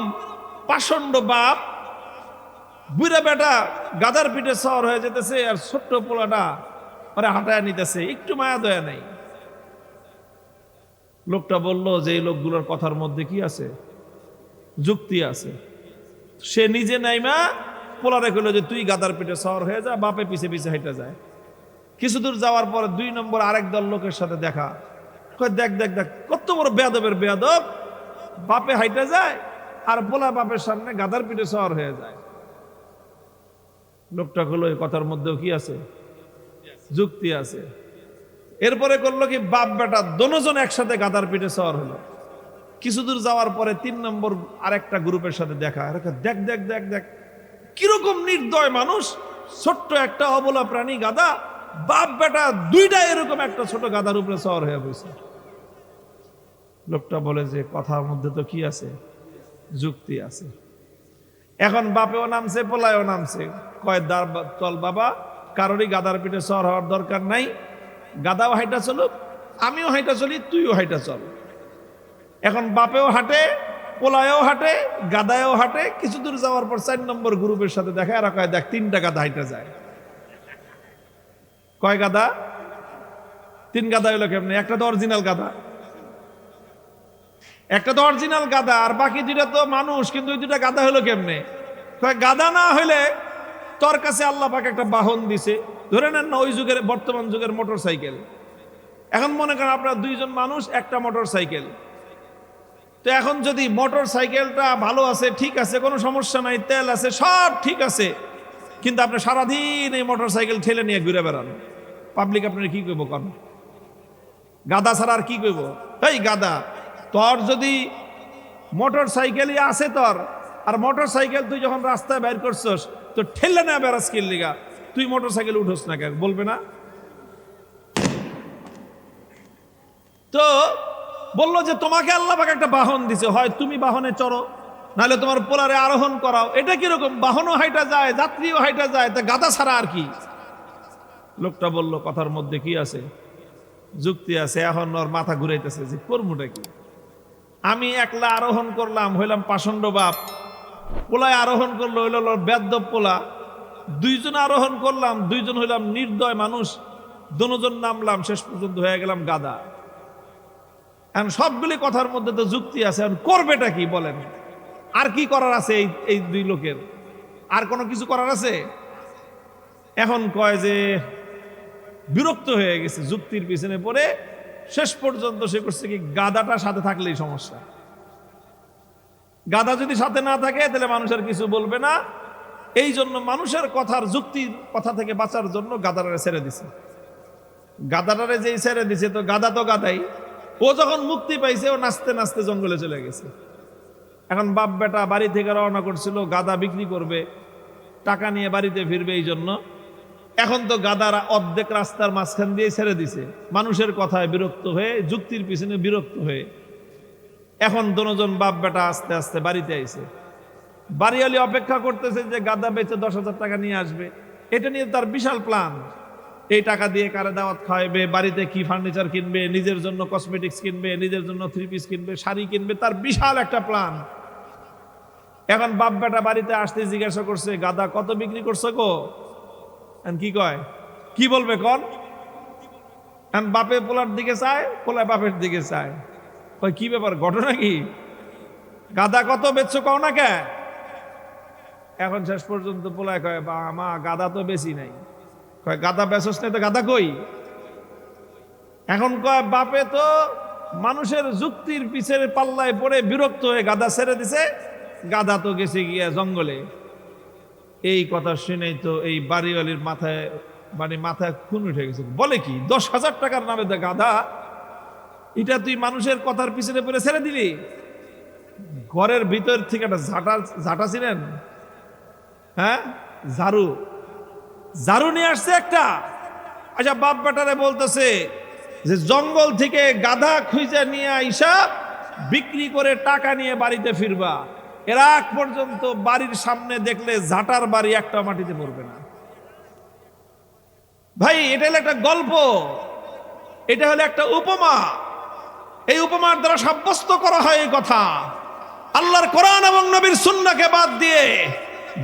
পাষণ্ড বাপ, বুড়া বেটা গাধার পিঠে সওয়ার হয়ে যেতেছে, আর ছোট্ট পোলাটা মানে হাঁটায় নিতেছে, একটু মায়া দয়া নেই। লোকটা বলল যে এই লোকগুলোর কথার মধ্যে কি আছে? যুক্তি আছে। সে নিজে নাইমা পোলারে কইল যে তুই গাধার পিঠে সওয়ার হয়ে যা, বাপে পিছে পিছে হাইটা যায়। কিছু দূর যাওয়ার পর 2 নম্বর আরেক দল লোকের সাথে দেখা। দেখ দেখ দেখ কত বড় বেয়াদবের বেয়াদব, বাপে হাইটা যায় আর পোলা বাপের সামনে গাধার পিঠে সওয়ার হয়ে যায়। লোকটা কইল এই কথার মধ্যেও কি আছে? যুক্তি আছে। এরপরে করলো কি, বাপ বেটা দোনোজন একসাথে গাধার পিঠে সওয়ার হলো। কিছু দূর যাওয়ার পরে 3 নম্বর আরেকটা গ্রুপের সাথে দেখা। দেখ দেখ দেখ দেখ কিরকম নির্দয় মানুষ, ছোট্ট একটা অবলা প্রাণী গাধা, বাপ বেটা দুইটা এরকম একটা ছোট গাধার উপরে সওয়ার হয়ে বসে। লোকটা বলে যে কথার মধ্যে তো কি আছে? যুক্তি আছে। এখন বাপেও নামছে, পোলায়ও নামছে, কয় চল বাবা, কারোরই গাধার পিঠে সওয়ার হওয়ার দরকার নাই, গাধাও হাইটা চলুক, আমিও হাইটা চলি, তুইও হাইটা চল। এখন বাপেও হাঁটে, পোলায়ও হাঁটে, গাধায়ও হাঁটে। কিছু দূর যাওয়ার পর 4 নম্বর গ্রুপের সাথে দেখা। এরা কয় দেখ 3টা গাধা হাইটা যায়। কয় গাধা? 3 গাধা হইলো কেমনে? একটা তো অরিজিনাল গাধা, আর বাকি 2টা তো মানুষ, কিন্তু ওই 2টা গাধা হইলো কেমনে? কয় গাধা না হইলে তোর কাছে আল্লাহ পাক একটা বাহন দিছে, ধরে নেন না ওই যুগের, বর্তমান যুগের মোটরসাইকেল। এখন মনে করেন আপনার দুইজন মানুষ একটা মোটর সাইকেল, তো এখন যদি মোটর সাইকেলটা ভালো আছে, ঠিক আছে, কোনো সমস্যা নাই, তেল আছে, সব ঠিক আছে, কিন্তু আপনি সারাদিন এই মোটর সাইকেল ঠেলে নিয়ে ঘুরে বেড়ান, পাবলিক আপনার কি করবো? কন গাদা ছাড়া আর কি করব? এই গাদা, তোর যদি মোটর সাইকেলই আছে তোর, আর মোটর সাইকেল তুই যখন রাস্তায় বের করছস তো ঠেলে না বেড়াস কি লিগা, তুই মোটর সাইকেল উঠোস না কেন? বলবে না? তো বললো যে তোমাকে আল্লাহ পাক একটা বাহন দিছে, হয় তুমি বাহনে চড়ো, নাহলে তোমার পোলারে আরোহণ করাও। এটা কিরকম? বাহনও হাইটা যায়, যাত্রীও হাইটা যায়, তা গাদা ছাড়া আর কি? লোকটা বলল কথার মধ্যে কি আছে? যুক্তি আছে। এখন ওর মাথা ঘুরাইতেছে যে কর্মটা কি? আমি একলা আরোহণ করলাম, হইলাম পাষণ্ড বাপ, পোলায় আরোহণ করলো হইল বেদ্যপ পোলা, দুইজন আরোহণ করলাম, দুইজন হইলাম নির্দয় মানুষ, দুজন নামলাম, শেষ পর্যন্ত হয়ে গেলাম গাদা। এখন সবগুলি কথার মধ্যে তো যুক্তি আছে, এখন করবেটা কি বলেন? আর কি করার আছে এই দুই লোকের? আর কোনো কিছু করার আছে? এখন কয় যে বিরক্ত হয়ে গেছে যুক্তির পিছনে পড়ে, শেষ পর্যন্ত সে করছে কি, গাদাটা সাথে থাকলেই সমস্যা। গাদা যদি সাথে না থাকে তাহলে মানুষের কিছু বলবে না, এই জন্য মানুষের কথার যুক্তির কথা থেকে বাঁচার জন্য গাদাটারে ছেড়ে দিছে। গাদাটারে যেই ছেড়ে দিছে, তো গাদা তো গাদাই, ও যখন মুক্তি পাইছে ও নাচতে নাচতে জঙ্গলে চলে গেছে। এখন বাপ বেটা বাড়ি থেকে রওনা করছিল, গাদা বিক্রি করবে, টাকা নিয়ে বাড়িতে ফিরবে, এই জন্য এখন তো গাদারা অর্ধেক রাস্তার মাঝখান দিয়ে ছেড়ে দিছে, মানুষের কথায় বিরক্ত হয়ে, যুক্তির পিছনে বিরক্ত হয়ে। এখন দুজন বাপ বেটা আস্তে আস্তে বাড়িতে আইছে। বাড়িওয়ালি অপেক্ষা করতেছে যে গাদা বেচে 10,000 টাকা নিয়ে আসবে, এটা নিয়ে তার বিশাল প্ল্যান। এই টাকা দিয়ে কারে দাওয়াত খাওয়াবে, বাড়িতে কি ফার্নিচার কিনবে, নিজের জন্য কসমেটিক্স কিনবে, নিজের জন্য 3 পিস কিনবে, শাড়ি কিনবে, তার বিশাল একটা প্ল্যান। এখন বাপ বেটা বাড়িতে আসতে জিজ্ঞাসা করছে, গাদা কত বিক্রি করছো গো? কি কয়, কি বলবে কন? বাপে পোলার দিকে চায়, পোলা বাপের দিকে চায়, কয় কি ব্যাপার, ঘটনা কি? গাদা কত বেচছো কও না কে? এখন শেষ পর্যন্ত পোলায় কয়, বা মা গাদা তো বেশি নাই। কয় গাদা বেচস নাই তো গাদা কই? এখন কয় বাপে তো মানুষের যুক্তির পিছের পাল্লায় পড়ে বিরক্ত হয়ে গাদা ছেড়ে দিছে, গাদা তো গেছে গিয়া জঙ্গলে। এই কথা শুনেই তো এই বাড়িওয়ালির মাথায় খুন উঠে গেছে। বলে কি, 10,000 টাকার নামে গাদা, এটা তুই মানুষের কথার পিছনে পড়ে ছেড়ে দিলি? ঘরের ভিতর থেকে একটা ঝাঁটা ছিলেন, হ্যাঁ, ঝাড়ু নিয়ে আসছে একটা। আচ্ছা, বাপ বেটারে বলতেছে যে জঙ্গল থেকে গাধা খুঁজে নিয়ে আইসা বিক্রি করে টাকা নিয়ে বাড়িতে ফিরবা। এর আগ পর্যন্ত বাড়ির সামনে দেখলে ঝাঁটার বাড়ি একটা মাটিতে পড়বে না। ভাই, এটা হলো একটা গল্প, এটা হলো একটা উপমা। এই উপমার দ্বারা সাব্যস্ত করা হয় এই কথা, আল্লাহর কোরআন এবং নবীর সুন্নাহকে বাদ দিয়ে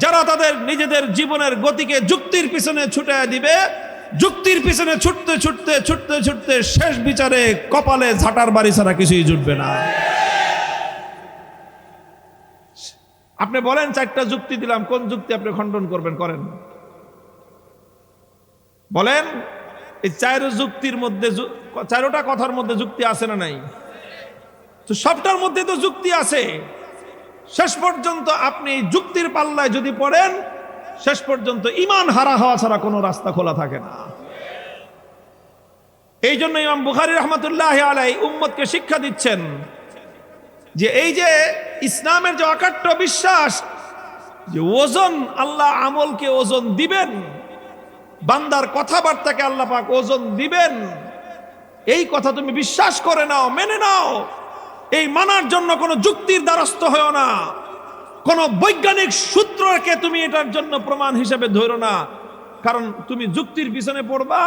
যারা তাদের নিজেদের জীবনের গতিকে যুক্তির পিছনে ছুটে দিবে, যুক্তির পিছনে ছুটতে ছুটতে ছুটতে ছুটতে শেষ বিচারে কপালে ঝাঁটার বাড়ি ছাড়া কিছুই জুটবে না। আপনি বলেন 4টা যুক্তি দিলাম, কোন যুক্তি আপনি খণ্ডন করবেন? করেন, বলেন। এই 4 যুক্তির মধ্যে, 4টা কথার মধ্যে যুক্তি আছে না নাই? তো সবটার মধ্যে তো যুক্তি আছে। শেষ পর্যন্ত আপনি যুক্তির পাল্লায় যদি পড়েন, শেষ পর্যন্ত ঈমান হারা হওয়া ছাড়া কোনো রাস্তা খোলা থাকে না। এই জন্য ইমাম বুখারী রাহমাতুল্লাহি আলাইহি উম্মতকে শিক্ষা দিচ্ছেন যে এই যে ইসলামের যে অকাট্য বিশ্বাস, যে ওজন, আল্লাহ আমলকে ওজন দিবেন, বান্দার কথাবার্তাকে আল্লাহ পাক ওজন দিবেন, এই কথা তুমি বিশ্বাস করে নাও, মেনে নাও। এই মানার জন্য কোনো যুক্তির দ্বারস্থ হও না, কোনো বৈজ্ঞানিক সূত্রকে তুমি এটার জন্য প্রমাণ হিসেবে ধরো না। কারণ তুমি যুক্তির পিছনে পড়বা,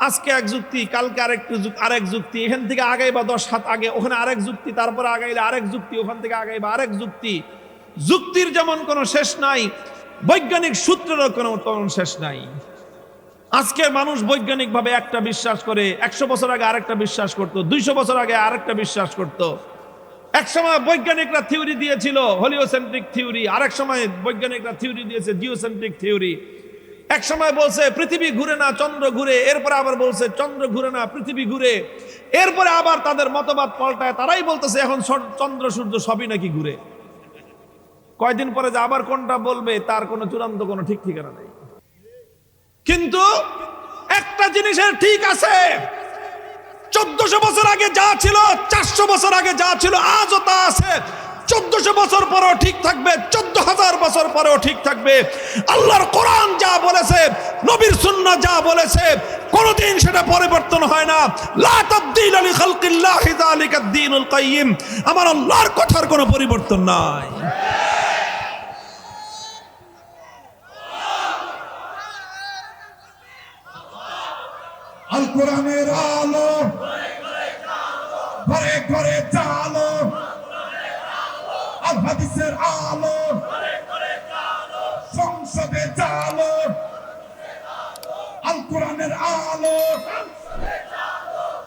আজকে এক যুক্তি, কালকে আরেক যুক্তি, এখান থেকে আগাইবা 10 হাত আগে, ওখানে আরেক যুক্তি, তারপরে আগাইলে আরেক যুক্তি, ওখান থেকে আগাইবা আরেক যুক্তি। যুক্তির যেমন কোনো শেষ নাই, বৈজ্ঞানিক সূত্রেরও কোনো শেষ নাই। আজকে মানুষ বৈজ্ঞানিকভাবে একটা বিশ্বাস করে, 100 বছর আগে আরেকটা বিশ্বাস করত, 200 বছর আগে আরেকটা বিশ্বাস করত। এক সময় বৈজ্ঞানিকরা থিওরি দিয়েছিল হলিওসেন্ট্রিক থিওরি, আরেক সময় বৈজ্ঞানিকরা থিওরি দিয়েছে জিওসেন্ট্রিক থিওরি। এক সময় বলছে পৃথিবী ঘুরে না চন্দ্র ঘুরে, এরপরে আবার বলছে চন্দ্র ঘুরে না পৃথিবী ঘুরে, এরপরে আবার তাদের মতবাদ পাল্টায়, তারাই বলতেছে এখন চন্দ্র সূর্য সবই নাকি ঘুরে। কয়দিন পরে যে আবার কোনটা বলবে তার কোনো চূড়ান্ত কোনো ঠিক ঠিকানা নেই। কিন্তু একটা জিনিসের ঠিক আছে, 1400 বছর আগে যা ছিল, 400 বছর আগে যা ছিল, আজও তা আছে। 1400 বছর পরেও ঠিক থাকবে, 14,000 বছর পরেও ঠিক থাকবে। আল্লাহর কোরআন যা বলেছে, নবীর সুন্নাহ যা বলেছে, কোনদিন সেটা পরিবর্তন হয় না। লা তাবদীলা লিখালকিল্লাহি যালিকাদ দ্বীনুল কাইয়্যিম। আমার আল্লাহর কথার কোনো পরিবর্তন নাই। আল কোরআনের আলো ঘরে ঘরে চালো, আল হাদিসের আলো সংসদে চালো, আল কোরআনের আলো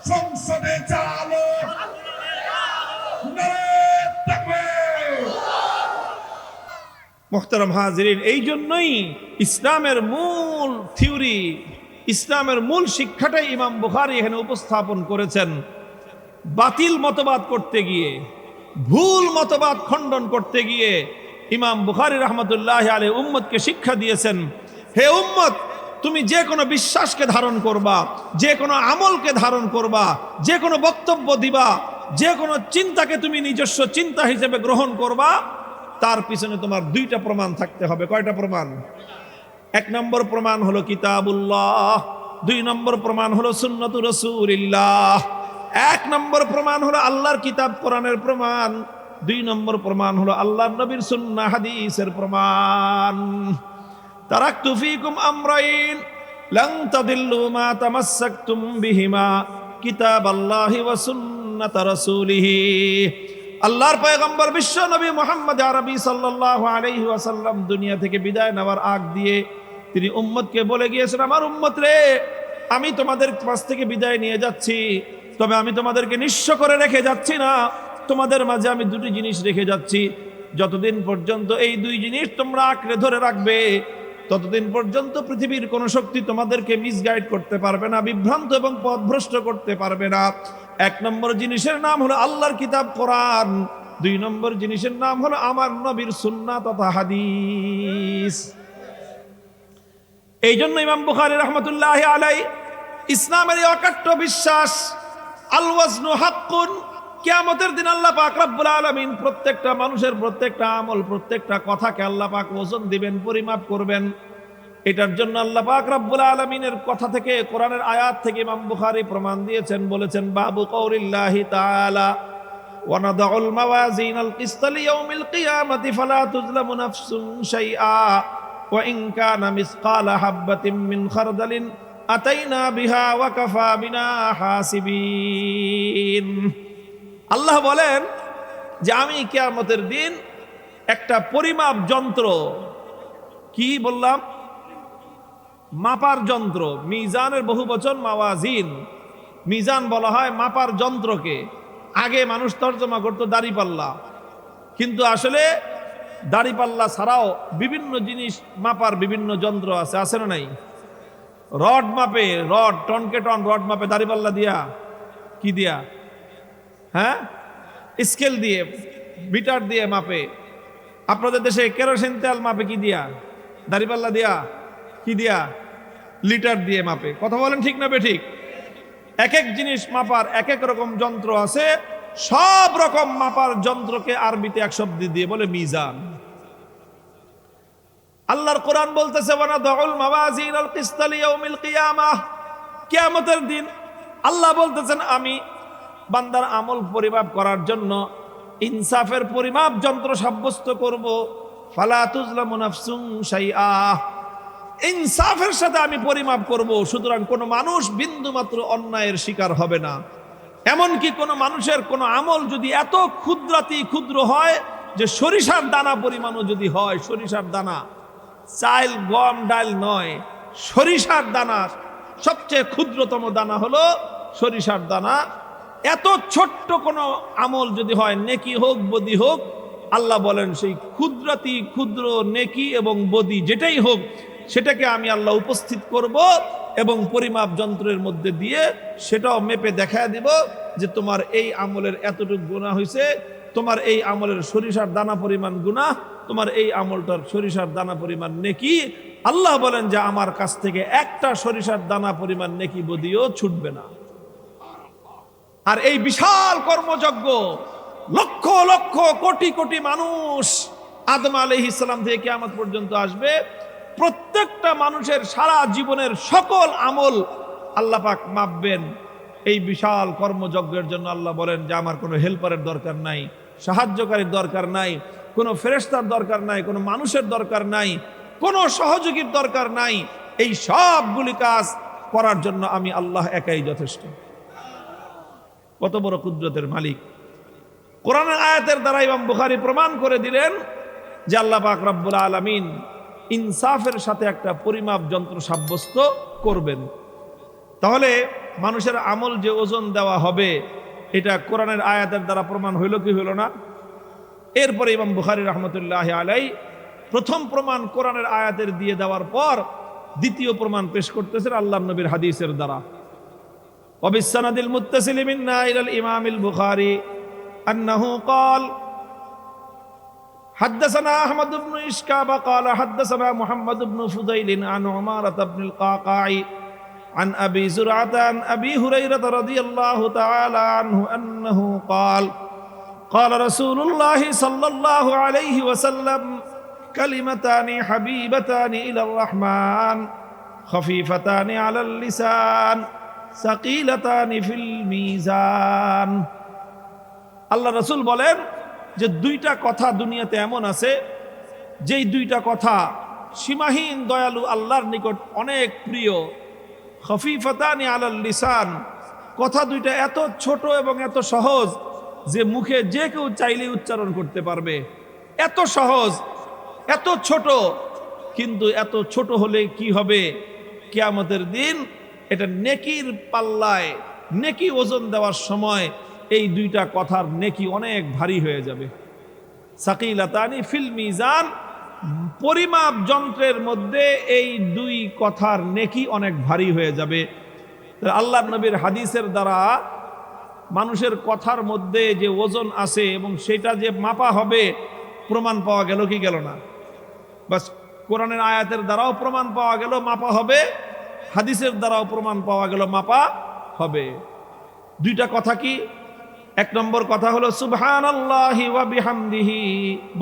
সংসদে চালো। নারে তাকবীর। মুহতারাম হাজিরিন, এই জন্যই ইসলামের মূল থিওরি, ইসলামের মূল শিক্ষাটাই ইমাম বুখারী এখানে উপস্থাপন করেছেন। বাতিল মতবাদ করতে গিয়ে, ভুল মতবাদ খণ্ডন করতে গিয়ে ইমাম বুখারী রাহমাতুল্লাহি আলাইহি উম্মতকে শিক্ষা দিয়েছেন, হে উম্মত, তুমি যে কোনো বিশ্বাসকে ধারণ করবা, যে কোনো আমলকে ধারণ করবা, যে কোনো বক্তব্য দিবা, যে কোনো চিন্তাকে তুমি নিজস্ব চিন্তা হিসেবে গ্রহণ করবা, তার পিছনে তোমার দুইটা প্রমাণ থাকতে হবে। কয়টা প্রমাণ? এক নম্বর প্রমাণ হলো কিতাবুল্লাহ, দুই নম্বর প্রমাণ হলো সুন্নাতু রাসূলিল্লাহ। এক নম্বর প্রমাণ হলো আল্লাহর কিতাব কোরআনের প্রমাণ, দুই নম্বর প্রমাণ হলো আল্লাহর নবীর সুন্নাহ হাদিসের প্রমাণ। তারাকতু ফীকুম আমরাইন লান তাদিল্লু মা তামাসসাকতুম বিহিমা কিতাবাল্লাহি ওয়া সুন্নাত রাসূলিহি। আল্লাহর পয়গম্বর বিশ্ব নবী মুহাম্মদ আরবি সাল্লাল্লাহু আলাইহি ওয়াসাল্লাম দুনিয়া থেকে বিদায় নেওয়ার আগ দিয়ে তিনি উম্মতকে বলে গিয়েছেন, আমার উম্মত রে, আমি তোমাদের কাছ থেকে বিদায় নিয়ে যাচ্ছি, তবে আমি তোমাদেরকে নিঃস্ব করে রেখে যাচ্ছি না। তোমাদের মাঝে আমি দুটি জিনিস রেখে যাচ্ছি, যতদিন পর্যন্ত এই দুই জিনিস তোমরা আঁকড়ে ধরে রাখবে, ততদিন পর্যন্ত পৃথিবীর কোন শক্তি তোমাদেরকে মিসগাইড করতে পারবে না, বিভ্রান্ত এবং পথভ্রষ্ট করতে পারবে না। এক নম্বর জিনিসের নাম হলো আল্লাহর কিতাব কোরআন, দুই নম্বর জিনিসের নাম হলো আমার নবীর সুন্নাহ তথা হাদিস। এই জন্য ইমাম বুখারী রাহমাতুল্লাহি আলাইহি ইসলামের এই অকাট্য বিশ্বাস, আল ওয়াজনু হাক্কুন, কিয়ামতের দিন আল্লাহ পাক রব্বুল আলামিন প্রত্যেকটা মানুষের প্রত্যেকটা আমল, প্রত্যেকটা কথাকে আল্লাহ পাক ওজন দিবেন, পরিমাপ করবেন। এটার জন্য আল্লাহ পাক রব্বুল আলামিনের কথা থেকে, কোরআনের আয়াত থেকে ইমাম বুখারী প্রমাণ দিয়েছেন, বলেছেন বাবু কওলিল্লাহি তাআলা ওয়া নাদাউল মাওয়াজিনাল কিসতা লিয়াউমিল কিয়ামাতি ফালা তুযলামু নাফসুন শাইআ ওয়া ইন কানা মিসকালা হাববাতিন মিন খারদালিন আতাইনা বিহা ওয়া কাফা বিনা হাসিবিন। আল্লাহ বলেন যে আমি কিয়ামতের দিন একটা পরিমাপ যন্ত্র, কি বললাম, মাপার যন্ত্র, মিজানের বহুবচন মাওয়াজিন, মিজান বলা হয় মাপার যন্ত্রকে। আগে মানুষ তর্জমা করতো দাড়িপাল্লা, কিন্তু আসলে দাড়িপাল্লা ছাড়াও বিভিন্ন জিনিস মাপার বিভিন্ন যন্ত্র আছে, আছে না নাই? রড মাপে, রড টনকে টন রড মাপে দাড়িপাল্লা দিয়া, কি দিয়া, হ্যাঁ, স্কেল দিয়ে, মিটার দিয়ে মাপে। আপনাদের দেশে কেরোসিন তেল মাপে কি দিয়া? দাড়িপাল্লা দিয়া। কি দিয়া? লিটার দিয়ে মাপে। কথা বলেন ঠিক না বেঠিক? এক এক জিনিস মাপার এক এক রকম যন্ত্র আছে, সব রকম মাপার যন্ত্রকে আরবিতে এক শব্দ দিয়ে বলে মিজান। আল্লাহর কোরআন বলতেছে ওয়া নাদাউল মাওয়াজিনাল কিসতা লিয়াউমিল কিয়ামাহ, কিয়ামতের দিন আল্লাহ বলতেছেন আমি বান্দার আমল পরিমাপ করার জন্য ইনসাফের পরিমাপ যন্ত্র সাব্যস্ত করব। ফালা তুযলামু নাফসুন শাইআ, ইনসাফের সাথে আমি পরিমাপ করব, সুতরাং কোনো মানুষ বিন্দু মাত্র অন্যায়ের শিকার হবে না। এমনকি কোনো মানুষের কোনো আমল যদি এত ক্ষুদ্রাতি ক্ষুদ্র হয় যে সরিষার দানা পরিমাণও যদি হয়, সরিষার দানা, চাল গম ডাল নয়, সরিষার দানা, সবচেয়ে ক্ষুদ্রতম দানা হলো সরিষার দানা, এত ছোট্ট কোনো আমল যদি হয়, নেকি হোক বদি হোক, আল্লাহ বলেন সেই ক্ষুদ্রাতি ক্ষুদ্র নেকি এবং বদি যেটাই হোক, সেটাকে আমি আল্লাহ উপস্থিত করব এবং পরিমাপ যন্ত্রের মধ্যে দিয়ে সেটাও মেপে দেখায় দিব যে তোমার এই আমলের এতটুকু গুনাহ হয়েছে, তোমার এই আমলের সরিষার দানা পরিমাণ গুনাহ, তোমার এই আমলটার সরিষার দানা পরিমাণ নেকি। আল্লাহ বলেন যে আমার কাছ থেকে একটা সরিষার দানা পরিমাণ নেকি বদিও ছুটবে না। আর এই বিশাল কর্মযজ্ঞ লক্ষ লক্ষ কোটি কোটি মানুষ আদম আলাইহিস সালাম থেকে কিয়ামত পর্যন্ত আসবে, প্রত্যেকটা মানুষের সারা জীবনের সকল আমল আল্লাহ পাক মাপবেন। এই বিশাল কর্মযজ্ঞের জন্য আল্লাহ বলেন যে আমার কোনো হেল্পারের দরকার নাই, সাহায্যকারীর দরকার নাই, কোনো ফেরেশতার দরকার নাই, কোনো মানুষের দরকার নাই, কোনো সহযোগীর দরকার নাই। এই সবগুলি কাজ করার জন্য আমি আল্লাহ একাই যথেষ্ট। কত বড় কুদরতের মালিক! কোরআনের আয়াতের দ্বারা ইমাম বুখারী প্রমাণ করে দিলেন যে আল্লাহ পাক রব্বুল আলামিন ইনসাফের সাথে একটা পরিমাপ যন্ত্র সাব্যস্ত করবেন। তাহলে মানুষের আমল যে ওজন দেওয়া হবে, এটা কোরআনের আয়াতের দ্বারা প্রমাণ হইল কি হইল না? এরপরে ইমাম বুখারী রাহমাতুল্লাহ আলাইহি প্রথম প্রমাণ কোরআনের আয়াতের দিয়ে দেওয়ার পর দ্বিতীয় প্রমাণ পেশ করতেছেন আল্লাহর নবীর হাদিসের দ্বারা। ওয়াবিসসানাদিল মুত্তাসিল মিন্না ইলাল ইমামিল বুখারী আন্নাহু ক্বাল حدثنا أحمد بن إشكاب قال حدثنا محمد بن فضيل عن عمارة بن القعقاع عن أبي زرعة عن أبي هريرة رضي الله تعالى عنه أنه قال قال رسول الله صلى الله عليه وسلم كلمتان حبيبتان إلى الرحمن خفيفتان على اللسان ثقيلتان في الميزان। আল্লাহ রাসূল বলেন যে দুইটা কথা দুনিয়াতে এমন আছে যেই দুইটা কথা সীমাহীন দয়ালু আল্লাহর নিকট অনেক প্রিয়। খফিফাতানি আলাল লিসান, কথা দুইটা এত ছোট এবং এত সহজ যে মুখে যে কেউ চাইলে উচ্চারণ করতে পারবে। এত সহজ, এত ছোট, কিন্তু এত ছোট হলে কি হবে? কিয়ামতের দিন এটা নেকির পাল্লায়, নেকি ওজন দেওয়ার সময় এই দুইটা কথার নেকি অনেক ভারী হয়ে যাবে। সাকিলাতানি ফিল মিজান, পরিমাপ যন্ত্রের মধ্যে এই দুই কথার নেকি অনেক ভারী হয়ে যাবে। আল্লাহর নবীর হাদিসের দ্বারা মানুষের কথার মধ্যে যে ওজন আছে এবং সেটা যে মাপা হবে, প্রমাণ পাওয়া গেল কি গেল না? বাস কোরআনের আয়াতের দ্বারাও প্রমাণ পাওয়া গেল মাপা হবে, হাদিসের দ্বারাও প্রমাণ পাওয়া গেল মাপা হবে। দুইটা কথা কি? এক নম্বর কথা হলো সুবহানাল্লাহি ওয়া বিহামদিহি,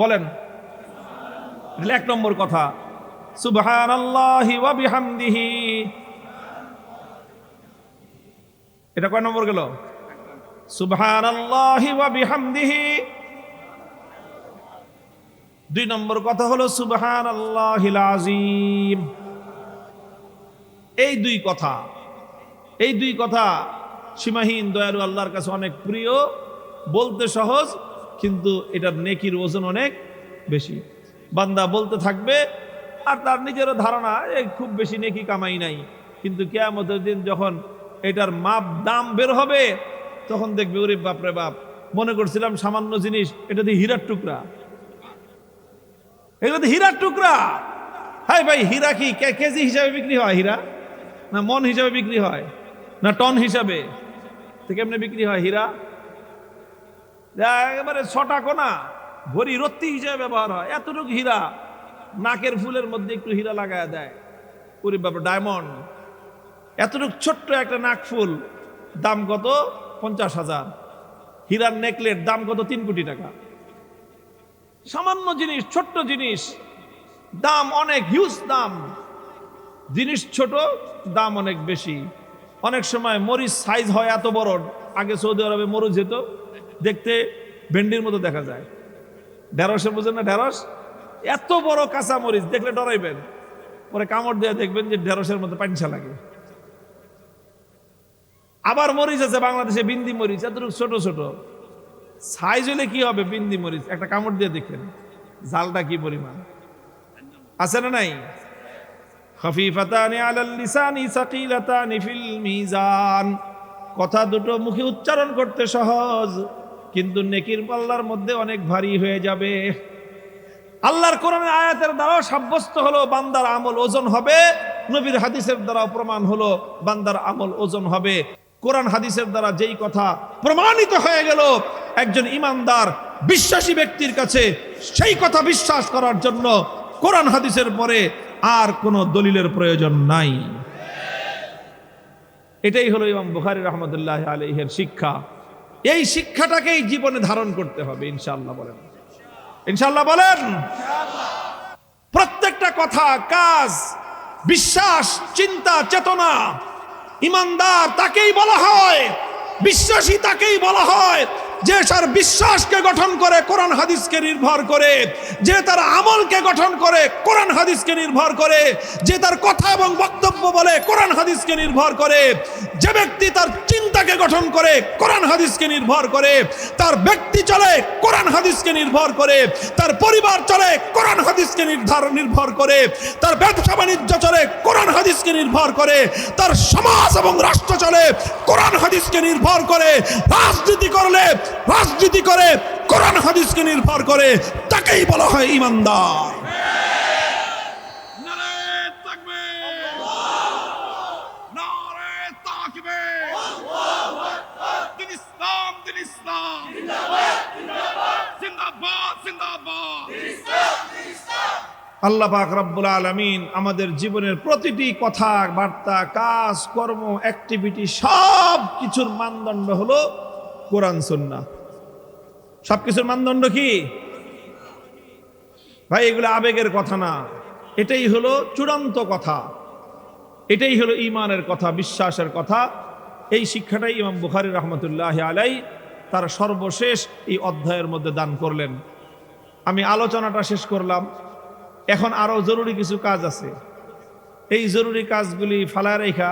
বলেন এক নম্বর কথা সুবহানাল্লাহি ওয়া বিহামদিহি। এটা কয় নম্বর গেল? সুবহানাল্লাহি ওয়া বিহামদিহি। দুই নম্বর কথা হলো সুবহানাল্লাহিল আযীম। এই দুই কথা সীমাহীন দয়ালু আল্লাহর কাছে অনেক প্রিয়, বলতে সহজ কিন্তু এটার নেকির ওজন অনেক বেশি। বান্দা বলতে থাকবে আর তার নিজেরও ধারণা খুব বেশি নেকি কামাই নাই, কিন্তু কিয়ামতের দিন যখন এটার মাপ দাম বের হবে তখন দেখবে ওরে বাপরে বাপ, মনে করছিলাম সামান্য জিনিস, এটা দিয়ে হীরার টুকরা, এগুলো তো হীরার টুকরা। হাই ভাই, হীরা কি কেজি হিসাবে বিক্রি হয়? হীরা না মন হিসাবে বিক্রি হয়, না টন হিসাবে? কেমনে বিক্রি হয় হীরা? একেবারে ছটা কোনা ভরি রত্তি হিসাবে ব্যবহার হয়। এতটুকু হীরা, নাকের ফুলের মধ্যে একটু হীরা লাগায় দেয়, ওরে বাবা ডায়মন্ড। এতটুকু ছোট্ট একটা নাক ফুল, দাম কত? 50,000। হীরার নেকলেট দাম কত? 3 কোটি টাকা। সামান্য জিনিস, ছোট্ট জিনিস, দাম অনেক হিউজ দাম। জিনিস ছোট, দাম অনেক বেশি। অনেক সময় মরিচ সাইজ হয় এত বড়, আগে সৌদি আরবে মরিচ যেত দেখতে ভেন্ডির মতো দেখা যায়। ঢেঁড়সে বোঝেন না? ঢেঁড়স এত বড় কাঁচা মরিচ দেখলে ডরাইবেন, পরে কামড় দিয়ে দেখবেন যে ঢেঁড়সের মতো পানিসা লাগে। আবার মরিচ আছে বাংলাদেশে বিন্দি মরিচ, এতটুকু ছোট ছোট সাইজ হলে কি হবে? বিন্দি মরিচ, একটা কামড় দিয়ে দেখেন জালটা কি পরিমাণ আছে না নাই? খফিফাতানি আলাল লিসানি সাকিলাতানি ফিল মিজান, কথা দুটো মুখে উচ্চারণ করতে সহজ কিন্তু নেকির পাল্লার মধ্যে অনেক ভারী হয়ে যাবে। আল্লাহর কোরআনের আয়াতের দ্বারাও সাব্যস্ত হলো বান্দার আমল ওজন হবে, নবীর হাদিসের দ্বারাও প্রমাণ হলো বান্দার আমল ওজন হবে। কোরআন হাদিসের দ্বারা যেই কথা প্রমাণিত হয়ে গেল একজন ইমানদার বিশ্বাসী ব্যক্তির কাছে, সেই কথা বিশ্বাস করার জন্য কোরআন হাদিসের পরে আর কোনো দলিলের প্রয়োজন নাই। এটাই হলো ইমাম বুখারী রাহমাতুল্লাহি আলাইহির শিক্ষা। এই শিক্ষাটাকেই জীবনে ধারণ করতে হবে ইনশাআল্লাহ। বলেন ইনশাআল্লাহ, বলেন। প্রত্যেকটা কথা, কাজ, বিশ্বাস, চিন্তা, চেতনা ইমানদার তাকেই বলা হয়, বিশ্বাসী তাকেই বলা হয় যে তার বিশ্বাসকে গঠন করে কোরআন হাদিসকে নির্ভর করে, যে তার আমলকে গঠন করে কোরআন হাদিসকে নির্ভর করে, যে তার কথা এবং বক্তব্য বলে কোরআন হাদিসকে নির্ভর করে, যে ব্যক্তি তার চিন্তাকে গঠন করে কোরআন হাদিসকে নির্ভর করে, তার ব্যক্তি চলে কোরআন হাদিসকে নির্ভর করে, তার পরিবার চলে কোরআন হাদিসকে নির্ভর করে, তার ব্যবসা বাণিজ্য চলে কোরআন হাদিসকে নির্ভর করে, তার সমাজ এবং রাষ্ট্র চলে কোরআন হাদিসকে নির্ভর করে, রাজনীতি করে কোরআন হাদিসকে নির্ভর করে, তাকেই বলা হয় ইমানদার। নারে তাকবীর, নারে তাকবীর, দিন ইসলাম, দিন ইসলাম, জিন্দাবাদ, জিন্দাবাদ। আল্লাহ পাক রব্বুল আলামিন আমাদের জীবনের প্রতিটি কথা, বার্তা, কাজ, কর্ম, অ্যাক্টিভিটি সব কিছুর মানদণ্ড হলো কোরআন সুন্নাহ। সবকিছুর মানদণ্ড কি ভাই? এগুলো আবেগের কথা না, এটাই হলো চূড়ান্ত কথা, এটাই হলো ঈমানের কথা, বিশ্বাসের কথা। এই শিক্ষাটাই ইমাম বুখারী রাহমাতুল্লাহি আলাইহি তার সর্বশেষ এই অধ্যায়ের মধ্যে দান করলেন। আমি আলোচনাটা শেষ করলাম, এখন আরো জরুরি কিছু কাজ আছে। এই জরুরি কাজগুলি ফালায় রেখা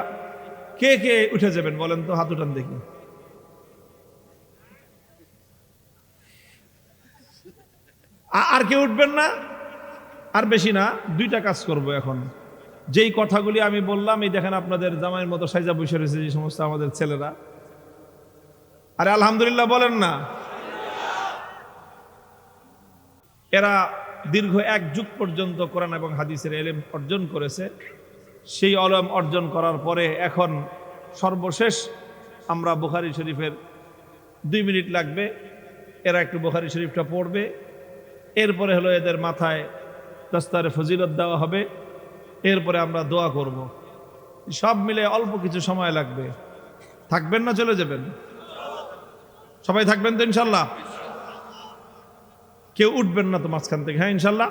কে কে উঠে যাবেন বলেন তো, হাত উঠান দেখি। আর কেউ উঠবেন না? আর বেশি না, দুইটা কাজ করব এখন। যেই কথাগুলি আমি বললাম, এই দেখেন আপনাদের জামাইয়ের মতো সাইজা বসে রয়েছে যে সমস্ত আমাদের ছেলেরা। আরে আলহামদুলিল্লাহ বলেন না। এরা দীর্ঘ 1 যুগ পর্যন্ত কোরআন এবং হাদিসের ইলম অর্জন করেছে। সেই ইলম অর্জন করার পরে এখন সর্বশেষ আমরা বুখারী শরীফের 2 মিনিট লাগবে, এরা একটু বুখারী শরীফটা পড়বে, এরপরে হলো এদের মাথায় দস্তারে ফজিলত দেওয়া হবে, এরপরে আমরা দোয়া করব। সব মিলে অল্প কিছু সময় লাগবে। থাকবেন না চলে যাবেন? সবাই থাকবেন তো ইনশাল্লাহ? কেউ উঠবেন না তো মাঝখান থেকে? হ্যাঁ ইনশাল্লাহ।